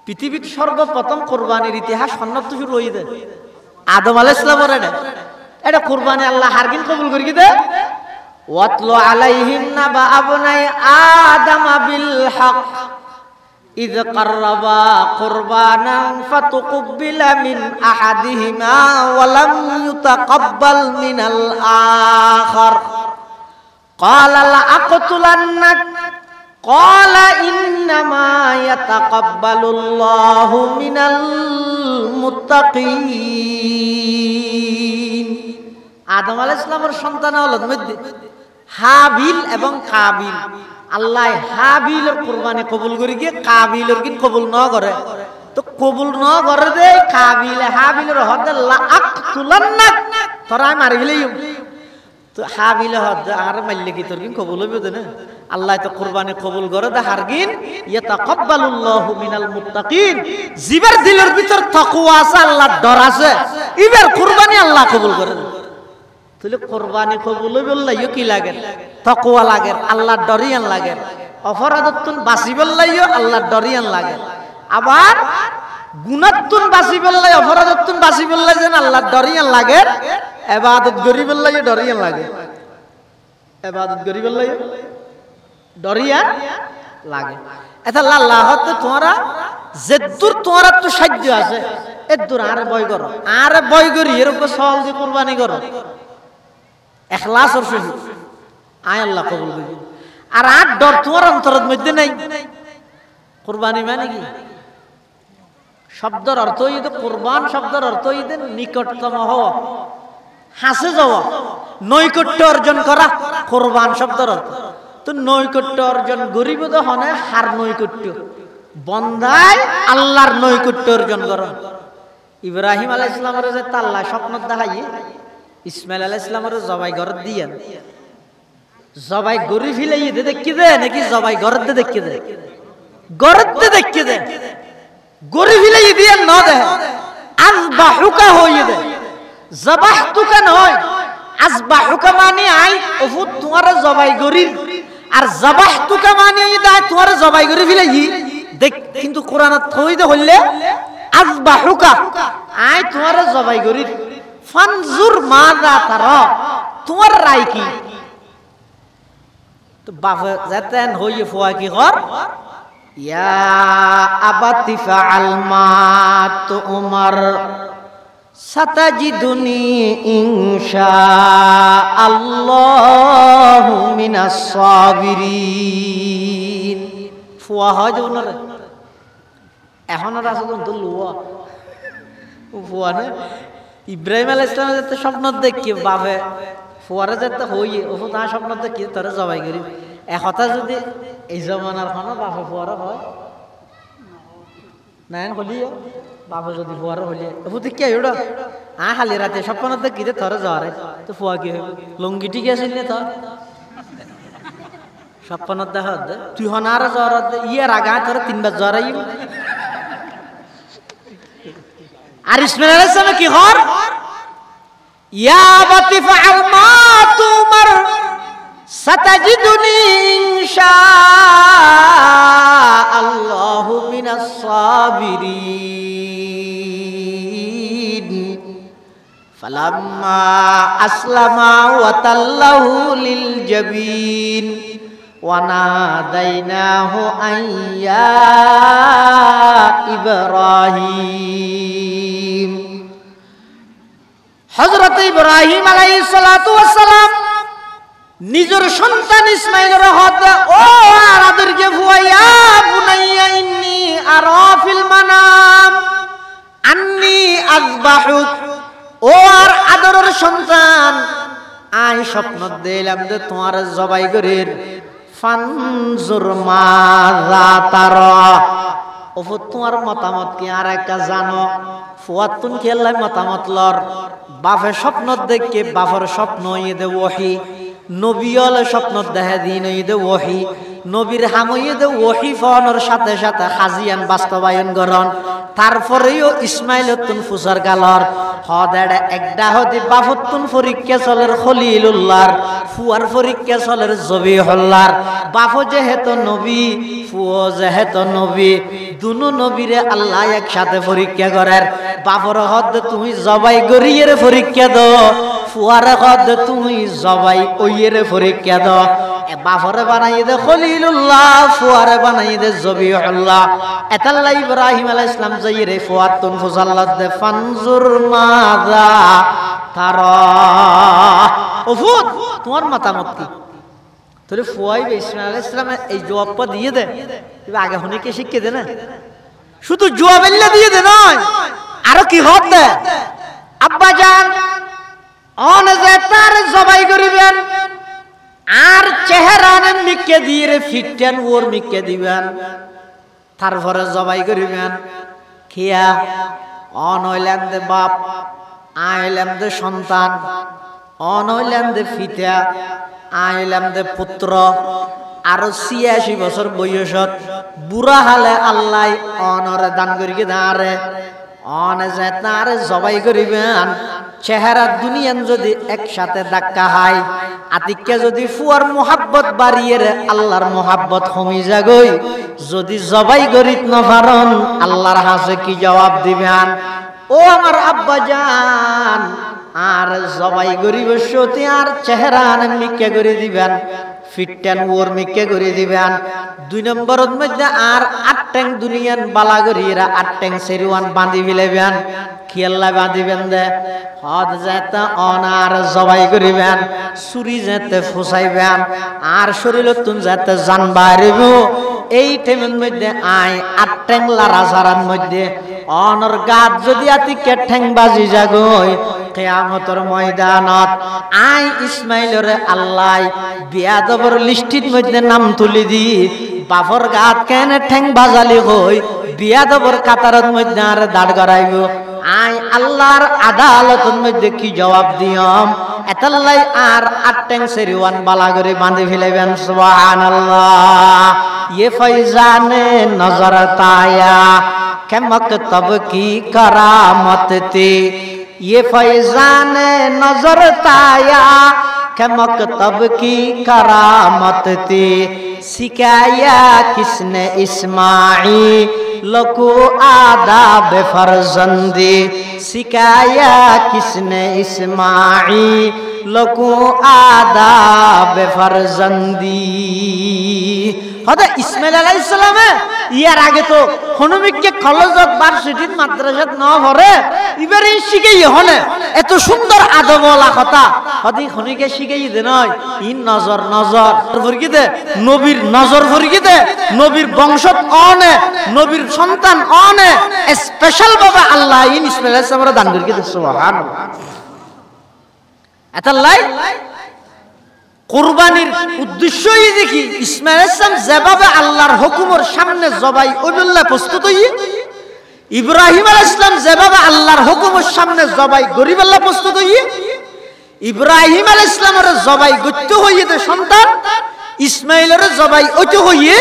পৃথিবীর সর্বপ্রথম কুরবানির ইতিহাস সন্ন্যত শুরু হই দে আদম আলাইহিস সালামের এটা কুরবানি আল্লাহ হারকিন কবুল করি দে ওয়াতলু আলাইহিন নাবা আবনাই আদম বিল হক ইয কাররাবা কুরবানান ফাতুকবিলা মিন আহাদিহিমা ওয়া লাম ইউতাকাব্বাল মিনাল আখার قال لأقتلنك قال إنما يتقبل الله من المتقين আদম আলাইহিস সালামের সন্তান হলো মধ্যে হাবিল এবং কাবিল আল্লাহ হাবিলের কুরবানি কবুল করে গিয়ে কাবিলের কি কবুল না করে তো কবুল না করে দে কাবিল হাবিলের হদে লাআকতুলান্নাক তোরা মারি ফেলিও তো হাবিল হদ আর মাইলে কি তোর কি কবুল হইবে না আল্লাহ তো কুরবানি কবুল করে দে হারগিন ইয়াতাকাব্বালুল্লাহু মিনাল মুত্তাকিন জিবার দিলের ভিতর তাকওয়া আছে আল্লাহর ডর আছে এবার কুরবানি আল্লাহ কবুল করে তাহলে কুরবানি কবুল হইবে আল্লাহ কি লাগে তাকওয়া লাগে আল্লাহর ডরিয়ান লাগে অপরাধতুন বাঁচিবেল লাইও আল্লাহর ডরিয়ান লাগে আবার গুনাহতুন বাঁচিবেল লাই অপরাধতুন বাঁচিবেল লাই যেন আল্লাহর ডরিয়ান লাগে ইবাদত গরিবের লাগে ডরিয়ান লাগে ইবাদত গরিবের লাগে ডরিয়ান লাগে এটা আল্লাহ তো তোমরা যেদুর তোমরা তো সাহায্য আছে এদুর আরে বয় করো আরে বয় করি এর উপর সওয়াল দিয়ে কুরবানি করো ইখলাসের সহিত আয় আল্লাহ কবুল করি আর আর ডর তোমার অন্তরের মধ্যে নাই কুরবানি মানে কি শব্দের অর্থ হইত কুরবান শব্দের অর্থ হইত নিকটতম হওয়া হাসে যাওয়া নৈকট্য অর্জন করা কুরবান শব্দের অর্থ তো নৈকট্য অর্জন গরিব তো হনে হার নৈকট্য বন্দায় আল্লাহর নৈকট্য অর্জন করা ইব্রাহিম আলাইহিস সালামের যে আল্লাহ স্বপ্ন দেখাইয়ে ইসমাইল আলাইহিস সালামের জবাই ঘর দিয়েন জবাই গরি ফিলাইয়ে দে দেখি দে নাকি জবাই ঘর দে দেখি দে ঘর দে দেখি দে গরি ফিলাইয়ে দিয়ে না দে আযবাহুকা হইয়ে দে জবাহতুকা নয় আযবাহুকা মানে আই ওফু তোমার জবাই গরি আর জবাহতুকা মানে দা তোমার জবাই গরি ফিলাইয়ে দেখ কিন্তু কোরআনত থই দে হইলে আযবাহুকা আই তোমার জবাই গরি ফানজুর মাযা তারা তোমার রায় কি তো বাবা যাতেন হইয়ে ফুয়া কি কর ইয়া আবাতি ফাআল মা তুমার সাতাজিদুনি ইনশাআল্লাহু মিনাস সাবিরিন ফুয়া হয় যে ওনারে এখন আর আসলে তো লুয়া ফুয়া না ইব্রাহিম আলাইহিস সালাম যেতে স্বপ্ন দেখি বাবে ফুয়ারে যেতে হইয়ে ও তা স্বপ্ন দেখি তোরে জবাই করি একথা যদি এই জমানার খানো বাপে ফুয়ারা হয় নায়ন হলিও বাবা যদি ফুয়ার হলিয়ে ফুতে কি ওটা হালি রাতে স্বপ্নত কিতে থরে জ্বরে তো ফুয়া কি লঙ্গি ঠিক আছে নে তোর স্বপ্নত দেখা তুই হনার জ্বর ইয়ার আগা তোর 3 বার জ্বর আইব আর ইসমাইল আলাইহিস সালাম কি হর ইয়া বাতি ফাআল মা তুমার সাতাজিদুনি ইনশাআল্লাহু মিনাস সাবিরিন ফালাম্মা আসলামা ওয়া তাল্লাহু লিল জাবিন ওয়া নাদাইনাহু আইয়া ইব্রাহিম হযরত ইব্রাহিম আলাইহিস সালাতু ওয়াস সালাম নিজের সন্তান ইসমাইলের হাতে ও আর আদরকে ফুয়াইয়া বুনাইয়া ইন্নী আরা ফিল মানাম আন্নী আযবাহুক ও আর আদরের সন্তান আই স্বপ্ন দিলাম যে তোমার জবাই করির ফানজুর মাযা তারা ও তোমার মতামত কি আর একটা জানো ফুয়াত তুন খেললাই মতামত লর বাপে স্বপ্ন দেখে বাপের স্বপ্ন ইদে ওহী নবীল স্বপ্ন দেহে দিন ইদে ওহী নবীর হামইদে ওহী ফোনের সাথে সাথে হাজিয়ান বাস্তবায়ন করন তারপরেও ইসমাইল তুন ফুসার গালর হদাড়ে একটা হদি বাফতুন পরীক্ষা চলের খলিলুল্লাহর ফুয়ার পরীক্ষা চলের জবিহুল্লাহর বাপ যেহেতু নবী ফুও যেহেতু নবী দুনো নবীরে আল্লাহ একসাথে পরীক্ষা করার বাপর হদ তুমি জবাই গরিয়ের পরীক্ষা দাও ফুয়ার হদ তুমি জবাই ওইয়ের পরীক্ষা দাও বাপরে বানাই দে খলিলুল্লাহ ফুয়ারে বানাই দে জবিহুল্লাহ এতাল্লাহ ইব্রাহিম আলাইহিস সালাম যাইরে ফুয়াতুন ফুজাল্লাত দে ফানজুর মাযা তারা ও ফুত তোমার মতামত কি তোরে ফুয়াই ইসমাইল আলাইহিস সালাম এই জবাবটা দিয়ে দে তুমি আগে হনিকে শিখিয়ে দে না শুধু জবাবল্লা দিয়ে দে নয় আরো কি হবে আব্বা জান অন যে তার জবাই করিবেন আর চেহারানে মিকে দিয়ে ফিটেন ওর মিকে দিবেন তারপরে জবাই করিবেন খিয়া অনইলেন দে বাপ আইলেন দে সন্তান অনইলেন দে ফিতা আইলেন দে পুত্র আর ৮৬ বছর বয়সত বুড়া হালে আল্লাহ অনরে দান করিকে দাঁড়ে অনে যে তার জবাই করিবেন চেহারা দুনিয়ান যদি একসাথে ধাক্কা হয় আতিককে যদি ফুয়ার মোহাব্বত বাড়িয়ে আল্লাহর মোহাব্বত কমি যাগই যদি জবাই করিত না পারন আল্লাহর হাসে কি জবাব দিবেন ও আমার আব্বা জান আর জবাই গরিব সতি আর চেহারা মিকে করে দিবেন ফিটটেন ওর মিকে করে দিবেন ২ নম্বরের মধ্যে আর ৮ ট্যাং দুনিয়ান বালা গরিরা ৮ ট্যাং সেরুয়ান বাঁধি ফেলেবেন খেয়াল্লা বাঁধিবেন দে হদ যেতে অনার জবাই করিবেন চুরি যেতে ফুসাইবেন আর শরীরতুন যেতে জান বাড়িব এই টাইমের মধ্যে আই ৮ ট্যাং লারা জারার মধ্যে অনর গাত যদি আতিকে ঠ্যাং বাজি যাগই কিয়ামতের ময়দানত আই ইসমাইলরে আল্লাহ বিয়াদবর লিস্টির মধ্যে নাম তুলি দি বাপর গাত কেন ঠ্যাং বাজালি হই বিয়াদবর কাতারের মধ্যে আর দাঁড় করাইব আই আল্লাহর আদালতের মধ্যে কি জবাব দিয়ম এতাল্লাই আর ৮ ট্যাং সেরিওয়ান বালা করে বাঁধে ফেলেবেন সুবহানাল্লাহ ये फैजाने नजर ताया के मकतब की करामत थी ये फैजाने नजर ताया के मकतब की करामत थी सिखाया किसने इस्माइल को आदाब फर्जंदी सिखाया किसने इस्माइल को आदाब फर्जंदी হদা ইসমাইল আলাইহিস সালামে ইয়ার আগে তো হনুমিককে কলেজত ভার্সিটির মাদ্রাসাত ন পড়ে এবারে শিখাই হনে এত সুন্দর আদবওয়ালা কথা হদি হনিকে শিখাই দে নয় ইন নজর নজর ফরকিতে নবীর নজর ফরকিতে নবীর বংশত অনে নবীর সন্তান অনে স্পেশাল ভাবে আল্লাহ ইন ইসমাইল আলাইহিস সালামের দান করিকে দে সুবহানাল্লাহ এতাল্লাই কুরবানির উদ্দেশ্যই দেখি ইসমাইল আলাইহিস সালাম যেভাবে আল্লাহর হুকুমের সামনে জবাই ওইবল্লা প্রস্তুত হই ইব্রাহিম আলাইহিস সালাম যেভাবে আল্লাহর হুকুমের সামনে জবাই গরিব আল্লাহ প্রস্তুত হইয়ে ইব্রাহিম আলাইহিস সালামের জবাই গত্য হইয়ে দে সন্তান ইসমাইলের জবাই ওইত হইয়ে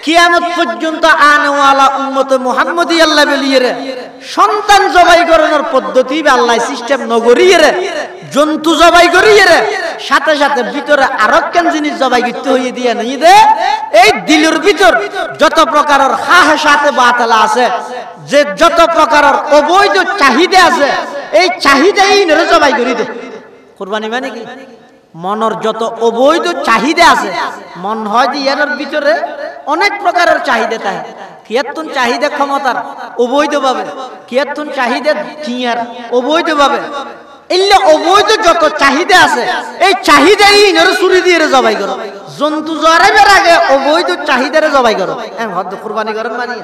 কিয়ামত পর্যন্ত আনওয়ালা উম্মত মুহাম্মদী আল্লাহ বলিয়ে সন্তান জবাই করানোর পদ্ধতি আল্লাহ সিস্টেম নগরিয়ে জন্তু জবাই করিয়ে সাথে সাথে ভিতরে আরো কেন জিনিস জবাই করতে হইয়ে দিয়ে নিয়ে দে এই দিলের ভিতর যত প্রকারের খাহাসাতে বাতালা আছে যে যত প্রকারের অবৈধ চাহিদা আছে এই চাহিদাই নরে জবাই করি দে কুরবানি মানে কি মনের যত অবৈধ চাহিদা আছে মন হয় ইয়ার ভিতরে অনেক প্রকারের চাহিদা থাকে কিয়াতুন চাহিদা ক্ষমতার অবৈধ ভাবে কিয়াতুন চাহিদা টিয়ার অবৈধ ভাবে ইল্লা অবৈধ যত চাহিদা আছে এই চাহিদাই নরে চুরি দিয়ে জবাই করো জন্তু জরাবের আগে অবৈধ চাহিদারে জবাই করো এম হদ কুরবানি করেন মানি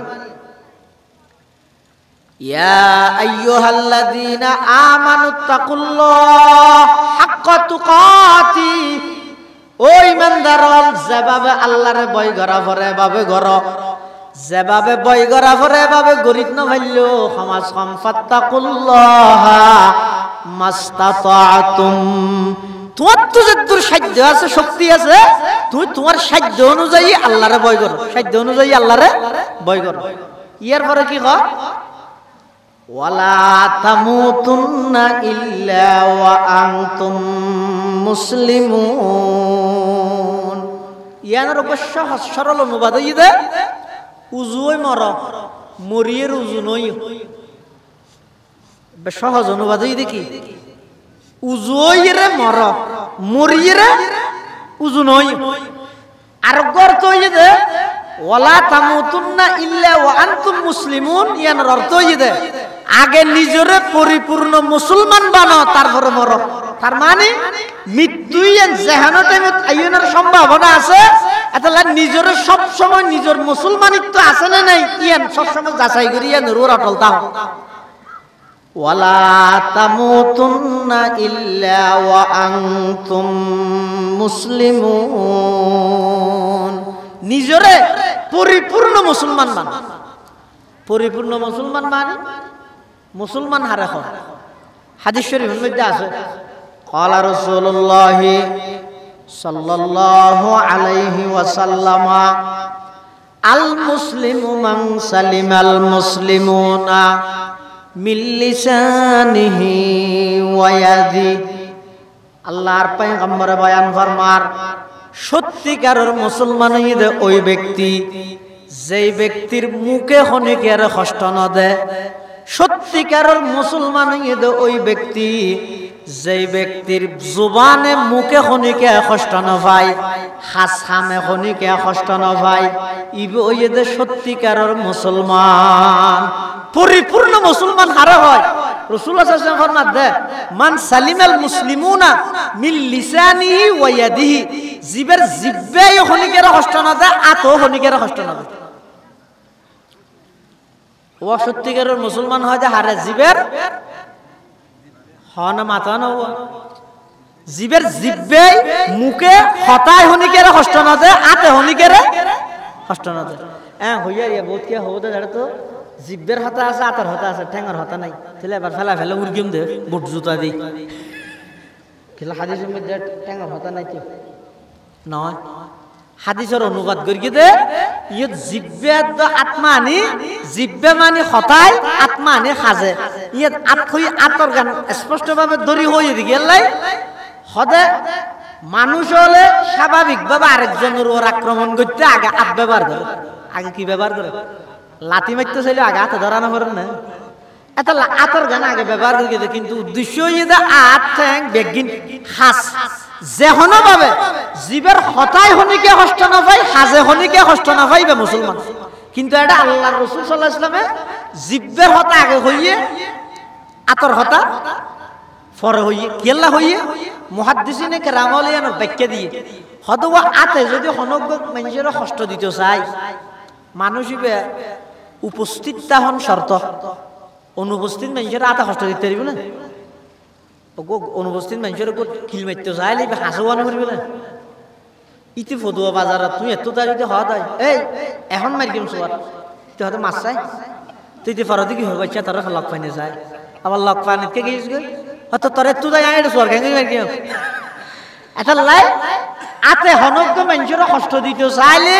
ইয়া আইয়ুহাল্লাযীনা আমানুত্তাকুল্লাহ হাক্কা তুকাতি ও ঈমানদারল যেভাবে আল্লাহরে ভয় করা পরে ভাবে গরো যেভাবে ভয় করা পরে ভাবে গরিব ন ভাইলো সমাজ ফাত্তাকুল্লাহ মাস্তাতাতুম তোমার তো যতদূর সাধ্য আছে শক্তি আছে তুই তোমার সাধ্য অনুযায়ী আল্লাহরে ভয় করো সাধ্য অনুযায়ী আল্লাহরে ভয় করো ইয়ার পরে কি কয় ওয়ালা তামুতুন্না ইল্লা ওয়া আনতুম মুসলিমুন ইয়ার অবশ্য সরল অনুবাদ হইছে উজুই মর মরিয়ের উজু নই সহজ অনুবাদ হইছে কি উজুইরে মর মরিয়ের উজু নই আর অর্থ হইছে ওয়ালা তামুতুন্না ইল্লা ওয়া আনতুম মুসলিমুন ইয়ার অর্থ হইছে আগে নিজরে পরিপূর্ণ মুসলমান বানাও তারপরে মরো তার মানে মৃত্যুই যেহানো টাইমত আইনের সম্ভাবনা আছে এতলা নিজরে সব সময় নিজের মুসলমানিত্ব আছে না নাই ইয়ান সব সময় যাচাই করি ইয়ান রোর অটল দাও ওয়ালা তামুতুন্না ইল্লা ওয়া আনতুম মুসলিমুন নিজরে পরিপূর্ণ মুসলমান বানাও পরিপূর্ণ মুসলমান মানে মুসলমান হারে হয় হাদিস শরীফের মধ্যে আছে ক্বালা রাসূলুল্লাহ সাল্লাল্লাহু আলাইহি ওয়াসাল্লাম আল মুসলিমু মান সালিমাল মুসলিমুনা মিন লিসানিহি ওয়া ইয়াদি আল্লাহর পয়গম্বর বয়ান ফরমার সত্যিকারের মুসলমান হইতে ওই ব্যক্তি যেই ব্যক্তির মুখে খনিকের কষ্ট না দেয় সত্যিকারের মুসলমান হইতে ওই ব্যক্তি যেই ব্যক্তির জুবানে মুখে খনিকে কষ্ট না পায় হাসামে খনিকে কষ্ট না পায় ইবে ওইদে সত্যিকারের মুসলমান পরিপূর্ণ মুসলমান হারে হয় রাসূলুল্লাহ সাল্লাল্লাহু আলাইহি ওয়াসাল্লাম ফরমান দে মান সালিমাল মুসলিমুনা মিন লিসানিহি ওয়া ইয়াদিহি জিবের জিব্বে খনিকের কষ্ট না দেয় আতো খনিকের কষ্ট না দেয় ও সত্যিকারের মুসলমান হয় যে হারে জিবের হনা মাথা না জিবের জিব্বে মুখে হতায় হনিকের কষ্ট না দেয় আতে হনিকের কষ্ট না দেয় হইয়া ইয়া বহুত কে হবো দে তো জিব্বের হতা আছে আতের হতা আছে ঠ্যাঙের হতা নাই তাহলে এবার ফেলা ফেলা উর্গিম দে বুট জুতা দিই খেলা হাদিসের মধ্যে ঠ্যাঙের হতা নাই কেউ নয় হাদিসের অনুবাদ করি দে ইয়ে জিব্বে তো আত্মা আনি জিব্বে মানে হতায় আত্মা আনি সাজে ইয়ে আত হই আতর গান স্পষ্টভাবে দড়ি হয়ে দি গেলাই হদে মানুষ হলে স্বাভাবিকভাবে আরেকজনের ওর আক্রমণ করতে আগে আত ব্যবহার করে আগে কি ব্যবহার করে লাথি মারতে চাইলে আগে হাতে ধরানো পারেন না এত আতর গান আগে ব্যবহার করি কিন্তু উদ্দেশ্য হইয়ে আত ঠ্যাং বেগিন হাস যেহনো ভাবে জীবের হতায় হনিকে কষ্ট না পাই হাজে হনিকে কষ্ট না পাইবে মুসলমান কিন্তু এটা আল্লাহর রাসূল সাল্লাল্লাহু আলাইহি ওয়াসাল্লামে জিব্বের হতা আগে হইয়ে আতর হতা পরে হইয়ে কেল্লা হইয়ে মুহাদ্দিসিনে কেরাম আলিয়ানোর ব্যাখ্যা দিয়ে হদওয়া আতে যদি হনজ্ঞ মানুষের কষ্ট দিতে চাই মানুষ হিবে উপস্থিত তাহন শর্ত অনুপস্থিত মানুষের আতা কষ্ট দিতে পারবে না অনুপস্থিত মানুষের উপর খিল মারতে চাইলে হাসোয়ানো করবে না ইতি ফদুয়া বাজার তুই এত তারিখে হওয়া তাই এই এখন মারি কেম সোয়ার তুই হয়তো মাছ চাই তুই তো ফরদি কি হবে তোর লক পাইনে যায় আবার লক পানি কে গিয়েছ হয়তো তোরে তুই যাই এটা স্বর্গে গিয়ে এটা লাই আতে হনজ্ঞ মানুষের কষ্ট দিতে চাইলে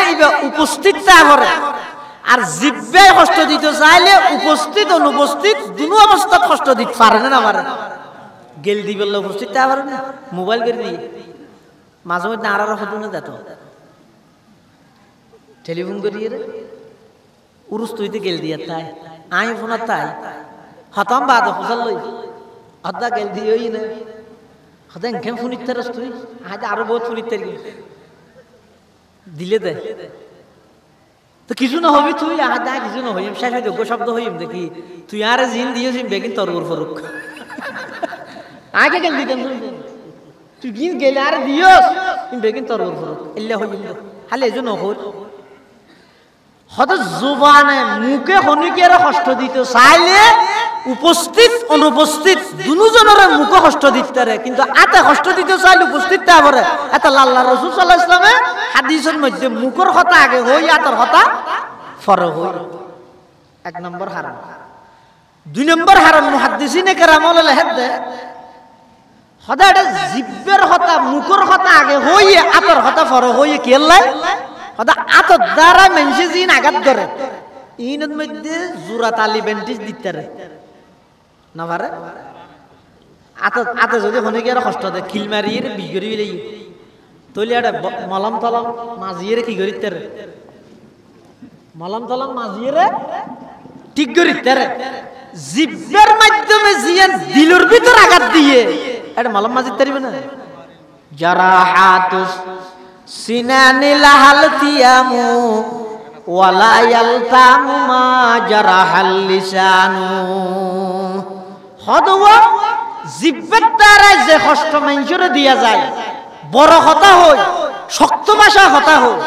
উপস্থিত করে আর জিব্বে কষ্ট দিতে চাইলে উপস্থিত অনুপস্থিত দুনো অবস্থাত কষ্ট দিতে পারে না পারে গেল দি বললে উপস্থিত তা পারে না মোবাইল করে দিয়ে মাঝে মধ্যে আর হতো না দেখো টেলিফোন করিয়ে রে উরুস তুইতে গেল দিয়ে তাই আমি ফোনার তাই হতাম বাদ ফসল লই হতা গেল দিয়েই না হতা এখানে ফোনিত তারস তুই আজ আরো বহুত ফোনিত তার দিলে দে তো কিছু না হবি তুই আজ দা কিছু না হইম শেষ হয়ে যোগ্য শব্দ হইম দেখি তুই আর জিন দিয়েছিস বেগিন তরগুর ফরুক আগে গেল দিতেন তুই গিন গেলে আর দিয়স বেগিন তরগুর ফরুক এলে হইম খালি এজন্য হল হয়তো জুবানে মুখে হনিকের কষ্ট দিতে চাইলে উপস্থিত অনুপস্থিত দুজনের মুখে কষ্ট দিতে কিন্তু আতে কষ্ট দিতে চাইলে উপস্থিত তা পারে এটা আল্লাহ রাসূল সাল্লাল্লাহু আলাইহি ওয়াসাল্লামে হাদিসের মধ্যে মুখের কথা আগে হই আতের কথা পরে হই এক নম্বর হারাম দুই নম্বর হারাম মুহাদ্দিসিনে কেরাম লেখেন দে হদা এটা জিব্বের কথা মুখের কথা আগে হই আতের কথা পরে হই কি লাই হদা আতর দ্বারা মানুষে জিন আঘাত করে ইনের মধ্যে জোড়া তালি বেন্টিস দিতে না পারে আতে যদি হনে গিয়ে কষ্ট দেয় খিল মারিয়ে বিষ করি বিলাই তৈলি একটা মলম তলম মাঝিয়ে কি করিতে মলম তলম মাঝিয়ে ঠিক করিতে জিব্বের মাধ্যমে জিয়ান দিলুর ভিতর আঘাত দিয়ে এটা মলম মাঝিতে পারিবে না যারা হাতুস সিনানি লাহাল তিয়ামু ওয়ালা ইয়ালতামু মা জারাহাল লিসানু হদওয়া জিব্বের দ্বারা যে কষ্ট মানুষের দিয়া যায় বড় কথা হয় শক্ত ভাষা কথা হয়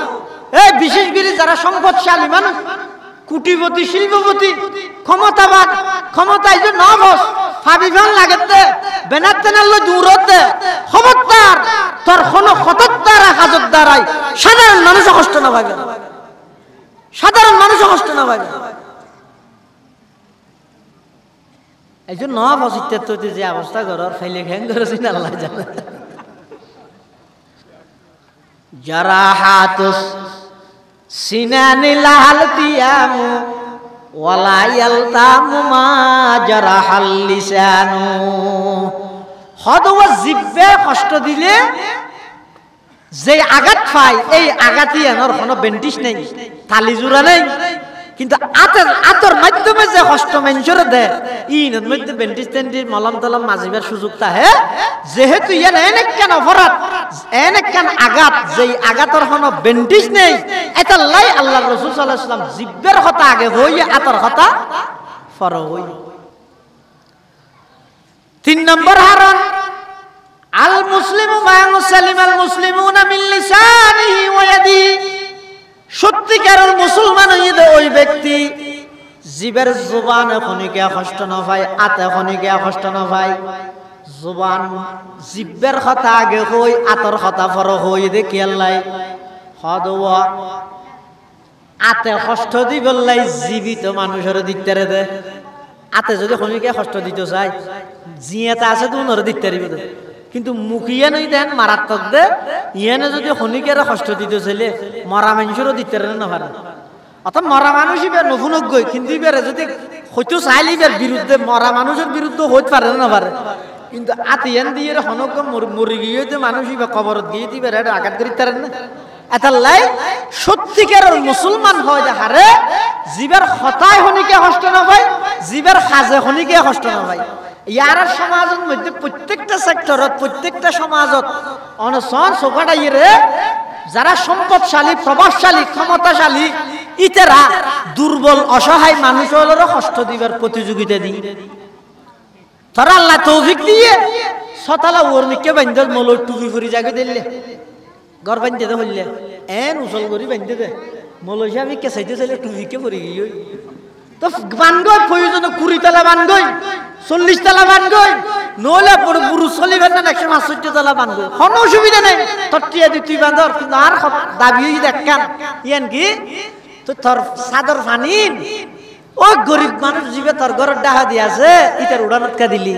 এই বিশেষ করে যারা সম্পদশালী মানুষ কোটিপতি শিল্পপতি ক্ষমতাবান ক্ষমতায় যে নবস ফাবিভান লাগেতে বেনার তেনাল্লো দূরতে খবরদার তোর কোনো ক্ষতর দ্বারা হাজত দ্বারাই সাধারণ মানুষ কষ্ট না পাবে সাধারণ মানুষ কষ্ট না পাবে এই যে নবস ইত্যাদি যে অবস্থা করার ফাইলে ঘ্যাং করেছি না আল্লাহ জানে যারা হাতুস সিনানি লাহাল তিয়ামু ওয়ালা ইয়ালতামু মা জারাহাল লিসানু হদওয়া জিব্বে কষ্ট দিলে যে আঘাত পায় এই আঘাতই এনর কোনো বেন্টিস নেই তালি জোড়া নেই কিন্তু আতর মাধ্যমে যে কষ্ট মানুষের দেয় ইনের মধ্যে বেন্টিস টেন্টিস মলম তলম মাজিবার সুযোগ থাকে যেহেতু ইয়ান এনে কেন অপরাধ এনে কেন আঘাত যেই আঘাতর কোনো বেন্টিস নেই এটা লাই আল্লাহ রাসূল সাল্লাল্লাহু আলাইহি ওয়াসাল্লাম জিব্বের কথা আগে হই আতর কথা পরে হই তিন নম্বর হারাম আল মুসলিমু মা মুসলিমাল মুসলিমুনা মিন লিসানিহি ওয়া ইয়াদিহি সত্যিকারের মুসলমান হইতে ওই ব্যক্তি জিবের জবানে খনিকে কষ্ট না পায় আতে খনিকে কষ্ট না পায় জবান জিব্বের কথা আগে হই আতর কথা পরে হই দেখি আল্লাহ হদওয়া আতে কষ্ট দিবলাই জীবিত মানুষের দিতে দে আতে যদি খনিকে কষ্ট দিতে চায় জিয়াতে আছে তো ওনার দিতে পারিবে কিন্তু মুখিয়ে নই দেন মারাত্মক দে ইয়ানে যদি খনিকের কষ্ট দিতে ছেলে মরা মানুষেরও দিতে না পারে অর্থাৎ মরা মানুষই বের নফুনজ্ঞই কিন্তু বেড়ে যদি হয়তো চাইলে বের বিরুদ্ধে মরা মানুষের বিরুদ্ধে হইতে পারে না পারে কিন্তু আতিয়ান দিয়ে হনজ্ঞ মরি গিয়ে মানুষই বা কবরত গিয়ে দিবে আঘাত করিতে পারেন না এটা লাই সত্যিকারের মুসলমান হয় হারে জীবের হতায় খনিকে কষ্ট না পায় জীবের সাজে খনিকে কষ্ট না পায় ইয়ার সমাজের মধ্যে প্রত্যেকটা সেক্টরত প্রত্যেকটা সমাজত অনসন সোফাটাই রে যারা সম্পদশালী প্রভাবশালী ক্ষমতাশালী ইতেরা দুর্বল অসহায় মানুষেরও কষ্ট দিবার প্রতিযোগিতা দিই তারা আল্লাহ তৌফিক দিয়ে সতালা ওর নিকে বান্ধব মলর টুপি ফুরি জাগে দিলে ঘর বান্ধে দে হইলে এন উসল করি বান্ধে দে মলসি আমি কেসাইতে চাইলে টুপিকে পরি গিয়ে তো বানগই প্রয়োজন 20 তলা বানগই 40 তলা বানগই নলে বড় বুড়ো চলিবেন না 165 তলা বানগই কোনো অসুবিধা নেই তটিয়া দি তুই বান্দর কিন্তু আর দাবি দেখান ইয়ান কি তো তোর সাদর ফানিন ও গরিব মানুষ জিবে তোর ঘরের ডাহা দিয়াছে ইটার উড়ানত কা দিলি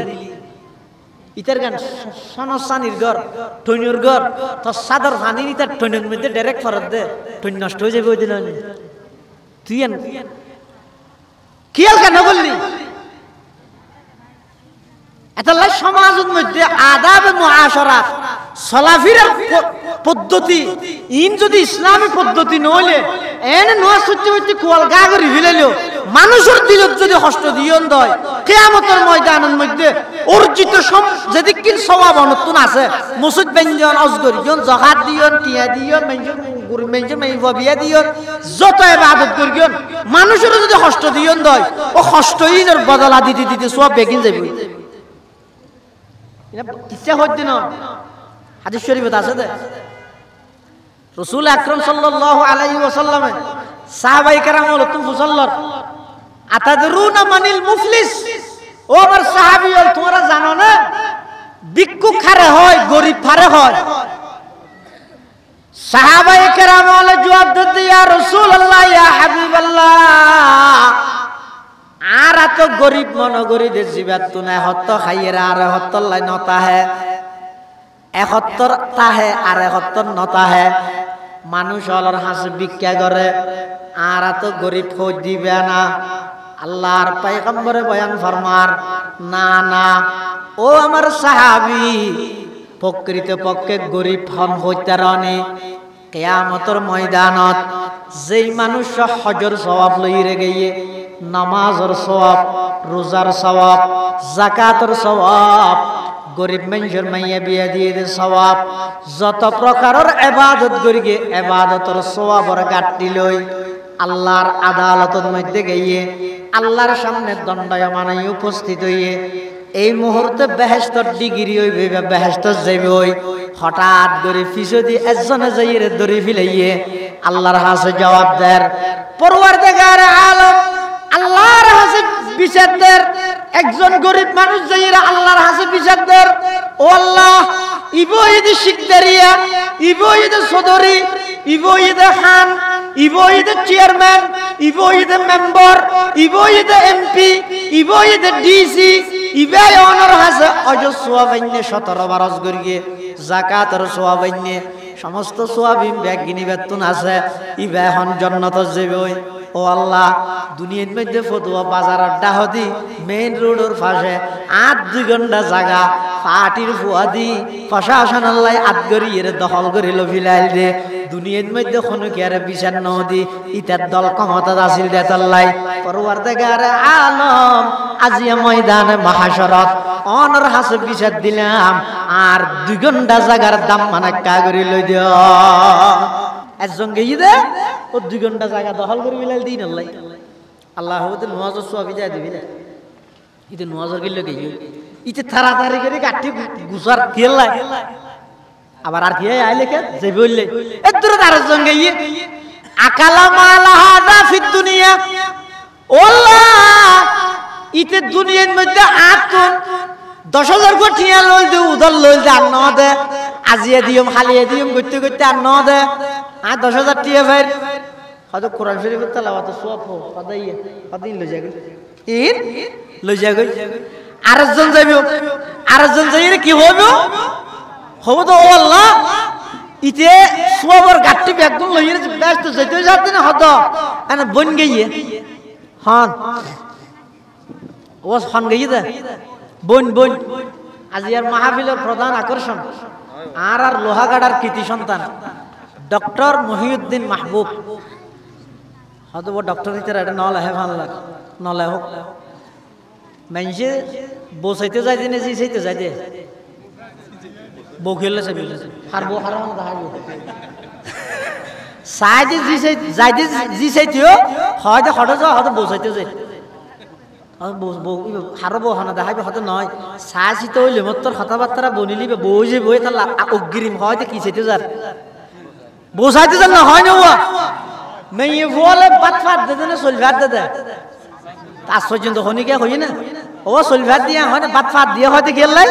ইটার গান সনসানির ঘর টৈনুর ঘর তোর সাদর ফানি ইটার টৈনুর মধ্যে ডাইরেক্ট ফরত দে টৈন নষ্ট হয়ে যাবে ওই দিন তুই খেয়াল কেন বললি এতলাই সমাজের মধ্যে আদাব মুআশারাত চলাফেরার পদ্ধতি ইন যদি ইসলামী পদ্ধতি নইলে এনে নোয়া সত্যি সত্যি কোয়াল গা করে ফেলাইলো মানুষের দিলত যদি কষ্ট দিয়ন দয় কিয়ামতের ময়দানের মধ্যে অর্জিত যেদিকিন সওয়াব অনতুন আছে মুসুদ ব্যঞ্জন অজগরিয়ন যাকাত দিয়ন টিয়া দিয়ন মেঞ্জন গুরু মেঞ্জন মেইবা দিয়ন যত ইবাদত করিয়ন মানুষের যদি কষ্ট দিয়ন দয় ও কষ্টই এর বদলা দিতে দিতে সব বেগিন যাবে কিসে হইতে না হাদিস শরীফে আছে দে রাসূল আকরাম সাল্লাল্লাহু আলাইহি ওয়াসাল্লাম সাহাবায়ে কেরাম হলতুম ফুসাল্লার আতাদরুনা মানিল মুফলিস ও আমার সাহাবীয়ল তোমরা জানো না ভিক্ষুক খারে হয় গরিব খারে হয় সাহাবায়ে কেরাম হলে জবাব দিতে ইয়া রাসূলুল্লাহ ইয়া হাবিবাল্লাহ আর এত গরিব মনগরি দে জিবাত তুনা হত্ত খাইয়েরা আর হত্তর লাই নতা হে একত্তর তাহে আর একত্তর নতা হে মানুষ অলর হাসি ভিক্ষা করে আর এত গরিব খোঁজ দিবে না আল্লাহর পয়গম্বরে বয়ান ফরমার না না ও আমার সাহাবী প্রকৃত পক্ষে গরিব হন হইতে রানে কিয়ামতের ময়দানত যেই মানুষ হজর সওয়াব লইরে গিয়ে নামাজের সওয়াব রোজার সওয়াব যাকাতের সওয়াব গরিব মানুষের মাইয়া বিয়া দিয়ে দে সওয়াব যত প্রকারের ইবাদত করিগে ইবাদতের সওয়াবের গাঁটটি লই আল্লাহর আদালতের মধ্যে গিয়ে আল্লাহর সামনে দণ্ডায়মান উপস্থিত হইয়ে এই মুহূর্তে বেহেশতের ডিগ্রি হইবে বেহেশত যাইবে ওই হঠাৎ করে পিছদি একজনে যাইরে ধরে ফেলাইয়ে আল্লাহর কাছে জবাব দেয় পরওয়ারদিগার আলম আল্লাহর কাছে বিচার দেয় একজন গরিব মানুষ যাইরা আল্লাহর কাছে বিচার দেয় ও আল্লাহ ইবো ইদ শিকদারিয়া ইবো ইদ সদরি ইবো ইদ খান ইবো Eid chairman ইবো Eid member ইবো Eid MP ইবো Eid DC ইবাই অনর হাসে অজস্র বাইনে 17 বারস গরিয়ে যাকাতের সোয়াবাইনে সমস্ত সোয়াবিন ব্যাগ গিনি বেতন আছে ইবা এখন জান্নাত যাবে ও আল্লাহ দুনিয়ার মধ্যে ফতুয়া বাজারের ডাহদি মেইন রোডের পাশে 8-2 ঘন্টা জায়গা পার্টির ফুয়াদি প্রশাসন আল্লাহ আদগরিয়ের দখল করিল ফিলাইল দে দুনিয়ার মধ্যে কোনো কি আর বিচার নদি ইতার দল ক্ষমতা আছিল দেতাল্লাই পরওয়ারদিগার আলম আজিয়া ময়দানে মাহশরত অনর হাসে বিচার দিলাম আর 2 ঘন্টা জায়গার দাম মানে কা করি লই দিও একজন গিয়ে দে ও 2 ঘন্টা জায়গা দখল করে ফিলাইল দিন আল্লাহ আল্লাহ হতে নওয়াজ সোয়াবি যায় দিবি না ইতে নওয়াজর গিল গিয়ে ইতে তাড়াতাড়ি করে কাটি গুসার খেলাই আবার আর কি আইলে কে যে বললে এদুর তার সঙ্গে আকালা মালা হাদা ফিদ দুনিয়া আল্লাহ ইতে দুনিয়ার মধ্যে আতুন 10,000 কোটি লই দে উদল লই দে আর ন দে আজিয়া দিয়ম হালিয়া দিয়ম করতে করতে আর ন দে আর 10,000 টিয়া ভাই হয়তো কোরআন শরীফের তেলাওয়াত সওয়াব পদাইয়া পদিন লই যাবে ইন লই যাবে আরেকজন যাইবো আরেকজন যাইরে কি হবে হবো তো ও আল্লাহ ইতে সওয়াবের গাট্টি একদম লইরে ব্যস্ত যেতে যাতে না হতো এনে বন গইয়ে হন ও হন গইয়ে দে বন বন আজিয়ার মাহফিলের প্রধান আকর্ষণ আর লোহাগাড়ার কৃতি সন্তান ডক্টর মহিউদ্দিন মাহবুব হয়তো ও ডক্টর হিসেবে এটা নলে হে ভাল লাগে নলে হোক মানুষে বসাইতে যাই দিনে জি সাইতে যাই দে বউ খেললে চাবি আর বউ হারা দেখাবো সাইতে জি সাই যাইতে জি সাইতেও হয়তো হঠাৎ হয়তো বসাইতে যাই হারো বউ হানা দেখাবি হয়তো নয় সাইতে হইলে মোর তোর কথাবার্তা বনিলিবে বউ যে বই তার অগ্রিম হয়তো কি চাইতে যার বসাইতে যান না হয় না ও মেয়ে বলে বাত ফাট দে না চল ভাত দে তার পর্যন্ত হনি কে হই না ও চল ভাত দিয়া হয় না বাত ফাট দিয়ে হয়তো গেলাই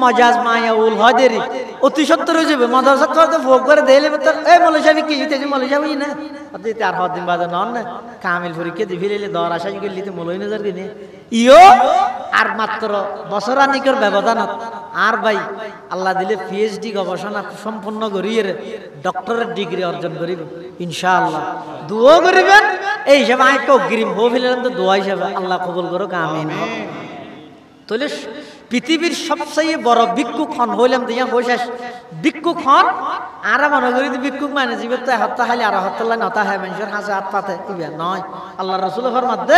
মজাজ মায়া উল হয় দেরি অতি সত্তর হয়ে যাবে মাদ্রাসা তো ভোগ করে দেলে তো এই মৌলভী সাহেব কি হইতেছে মৌলভী সাহেবই না দিতে আর হদিন বাজে নন না কামিল পরীক্ষা দি ফিরে দর আশা গেলি তো মৌলভী নজর কিনে ইও আর মাত্র বছরানিকর ব্যবধান আর ভাই আল্লাহ দিলে পিএইচডি গবেষণা সম্পূর্ণ করিয়ে ডক্টরেট ডিগ্রি অর্জন করিব ইনশাআল্লাহ দোয়া করিবেন এই হিসাবে আমি কেউ গ্রিম হো ফেলেন তো দোয়া হিসাবে আল্লাহ কবুল করো আমিন তাহলে পৃথিবীর সবচেয়ে বড় ভিক্ষুক হন হইলাম দিয়া বসে ভিক্ষুক হন আর মনে করি ভিক্ষুক মানে জীবে তো হত্যা খালি আর হত্যা নতা হয় মানুষের হাসে হাত পাতে ইবে নয় আল্লাহ রসুলের মধ্যে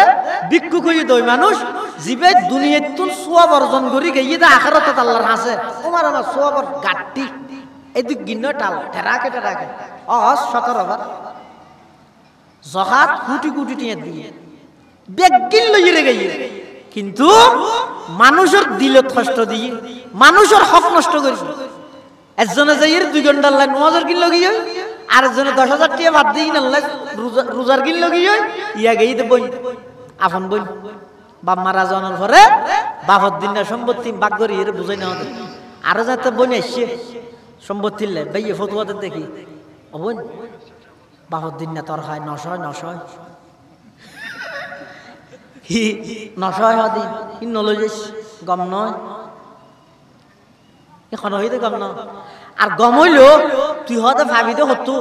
ভিক্ষুক হয়ে দই মানুষ জীবে দুনিয়ার তুল সোয়াব অর্জন করি গিয়ে দা আখারত আল্লাহর হাসে তোমার আমার সোয়াবর গাঠটি এই দুই গিন্ন টাল ঠেরাকে ঠেরাকে 17 বার জহাত কুটি কুটি টিয়ে দিয়ে বেগিন লইয়ে গিয়ে কিন্তু মানুষের দিলত কষ্ট দিয়ে মানুষের হক নষ্ট করেছে একজনে যাই 2 ঘন্টার লাইন 9000 কিলো গিয়ে আর একজনে 10,000 টাকা বাদ দিয়ে আল্লাহ রোজার কিলো গিয়ে ইয়া গেই দে বই আপন বই বাপ মারা যাওয়ার পরে বাপর দিন না সম্পত্তি ভাগ করি এর বুঝাই না হতে আরো যাতে বই আসছে সম্পত্তির লাই ভাই ফতুয়াতে দেখি ও বোন বাপর দিন না তোর হয় 900 হি 900 হদি ই নলজিস গম নয় এখন হইতে গম ন আর গম হইল তুই হতে ভাবি তো হতো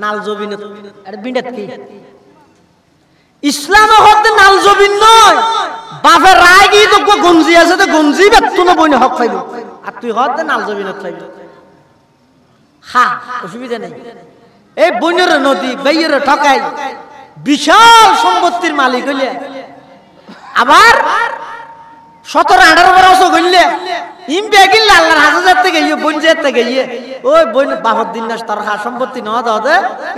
নাল জবিন আরে বিন্ডাত কি ইসলাম হতে নাল জবিন নয় বাপের রায় গিয়ে তো গঞ্জি আছে তো গঞ্জি বেতু না বইনে হক পাইব আর তুই হতে নাল জবিন পাইব হা অসুবিধা নেই এই বইনের নদী বাইয়ের ঠকাই বিশাল সম্পত্তির মালিক হইলে আবার 17-18 বছর গইলে ইম বেগিল আল্লাহর হাজার থেকে গিয়ে বঞ্জের থেকে গিয়ে ওই বইন বাপর দিন না তার সম্পত্তি ন দাদে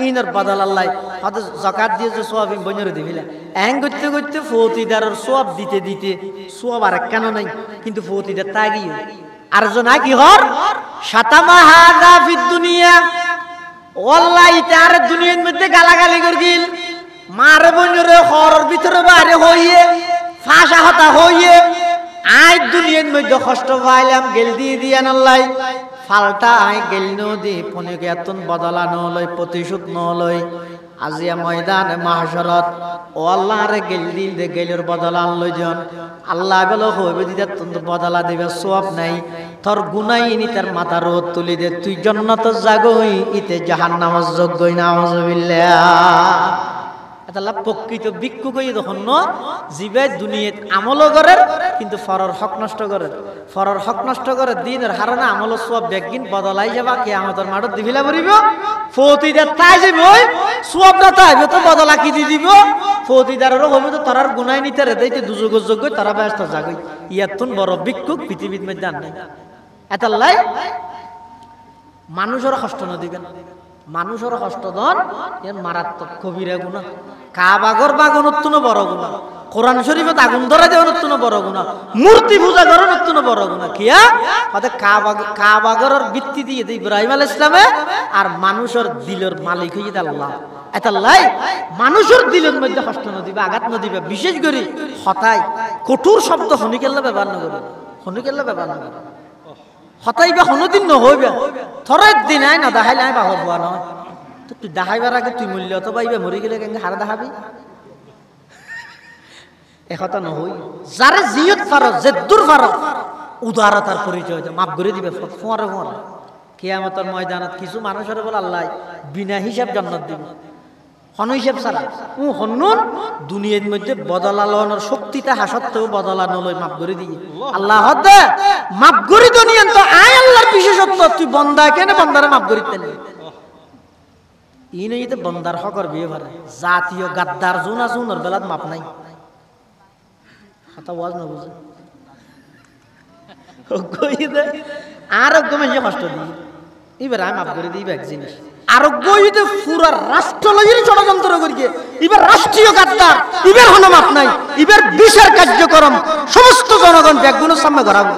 ইনর বদল আল্লাহ হয়তো যাকাত দিয়ে যে সওয়াব বইনের দিবিলা এং করতে করতে ফৌতিদারের সওয়াব দিতে দিতে সওয়াব আর কেন নাই কিন্তু ফৌতিদার তাগি আর জন কি হর শাতামা হাযা ফিদ দুনিয়া ওয়াল্লাহি তার দুনিয়ার মধ্যে গালাগালি করগিল মারে বইনের ঘরের ভিতরে বাইরে হইয়ে ফাঁসা হতা হইয়ে আই দুনিয়ার মধ্যে কষ্ট পাইলাম গেল দিয়ে দিয়ান আল্লাহ ফালটা আই গেল নদী পনিকে এতন বদলা নলয় প্রতিশোধ নলয় আজিয়া ময়দান মাহশরত ও আল্লাহ রে গেল দিল দে গেলের বদলা আনলই জন আল্লাহ বলো হইবে দিতে তন্ত বদলা দিবে সওয়াব নাই তোর গুনাহ ইনি তার মাথার রোদ তুলি দে তুই জান্নাত জাগই ইতে জাহান্নামের যোগ্যই নাউযুবিল্লাহ আল্লাহ প্রকৃত ভিক্ষুক হয়ে তখন জীবে দুনিয়াত আমল করে কিন্তু ফরর হক নষ্ট করে ফরর হক নষ্ট করে দিনের হারানা আমল সব বেগিন বদলাই যাবা কিয়ামতের মাঠত দিবিলা পড়িব ফৌতিদার তাই যাবে ওই সবটা তাইবে তো বদলা কি দি দিব ফৌতিদারেরও হবে তো তারার গুনাহ নিতে রে দেইতে দুযোগের যোগ্য তারা ব্যস্ত জাগই ইয়াতুন বড় ভিক্ষুক পৃথিবীর মধ্যে জান নাই এতাল্লাই মানুষের কষ্ট ন দিবেন মানুষের হস্তদন এর মারাত্মক কবিরা গুনাহ কাবাগর বাগুনত্তুন বড় গুনাহ কোরআন শরীফত আগুন ধরে দেওয়ানত্তুন বড় গুনাহ মূর্তি পূজা করনত্তুন বড় গুনাহ কিয়া হতে কাবাগরের ভিত্তি দিয়ে ইব্রাহিম আলাইহিস সালামে আর মানুষের দিলের মালিক হই আল্লাহ এতাল্লাই মানুষের দিলের মধ্যে কষ্ট ন দিবে আঘাত ন দিবে বিশেষ করে হতাই কঠোর শব্দ হনিকেল্লা ব্যবহার না করে হনিকেল্লা ব্যবহার না করে হতাইবা কোনোদিন নহইবে থরে দিন আই না দেখাইলে আই বাহর হওয়া নয় তো তুই দেখাইবার আগে তুই মূল্য তো পাইবে মরি গেলে কেন হার দেখাবি একথা নহই যারে জিয়ত ফারো জেদ্দুর ফারো উদারতার পরিচয় মাফ করে দিবে ফোঁয়ারে ফোঁয়ারে কিয়ামতের ময়দানত কিছু মানুষের বলে আল্লাহ বিনা হিসাব জান্নাত দিবে হন হিসাব ছাড়া হন্নুন দুনিয়ার মধ্যে বদলানোর শক্তিটা হাসত্তেও বদলানো লই মাফ করে দিয়ে আল্লাহ হদে মাফ করি তো নিয়েন তো আয় আল্লাহর বিশেষত্ব তুই বন্দা কেন বন্দারে মাফ করিতে নেই ই নেই তো বন্দার হকর বিয়ে ভরে জাতীয় গাদ্দার জোনা জোনার বেলাত মাপ নাই হাতা ওয়াজ না বুঝে আরোগ্য মানুষ কষ্ট দিয়ে এবার আমি মাফ করে দিই এক জিনিস আরোগ্য হইতে পুরা রাষ্ট্র লইয়ের ষড়যন্ত্র করিয়ে এবার রাষ্ট্রীয় গাদ্দার এবার হলো মাপ নাই এবার বিচার কার্যক্রম সমস্ত জনগণ ব্যাগগুলোর সামনে গড়াবো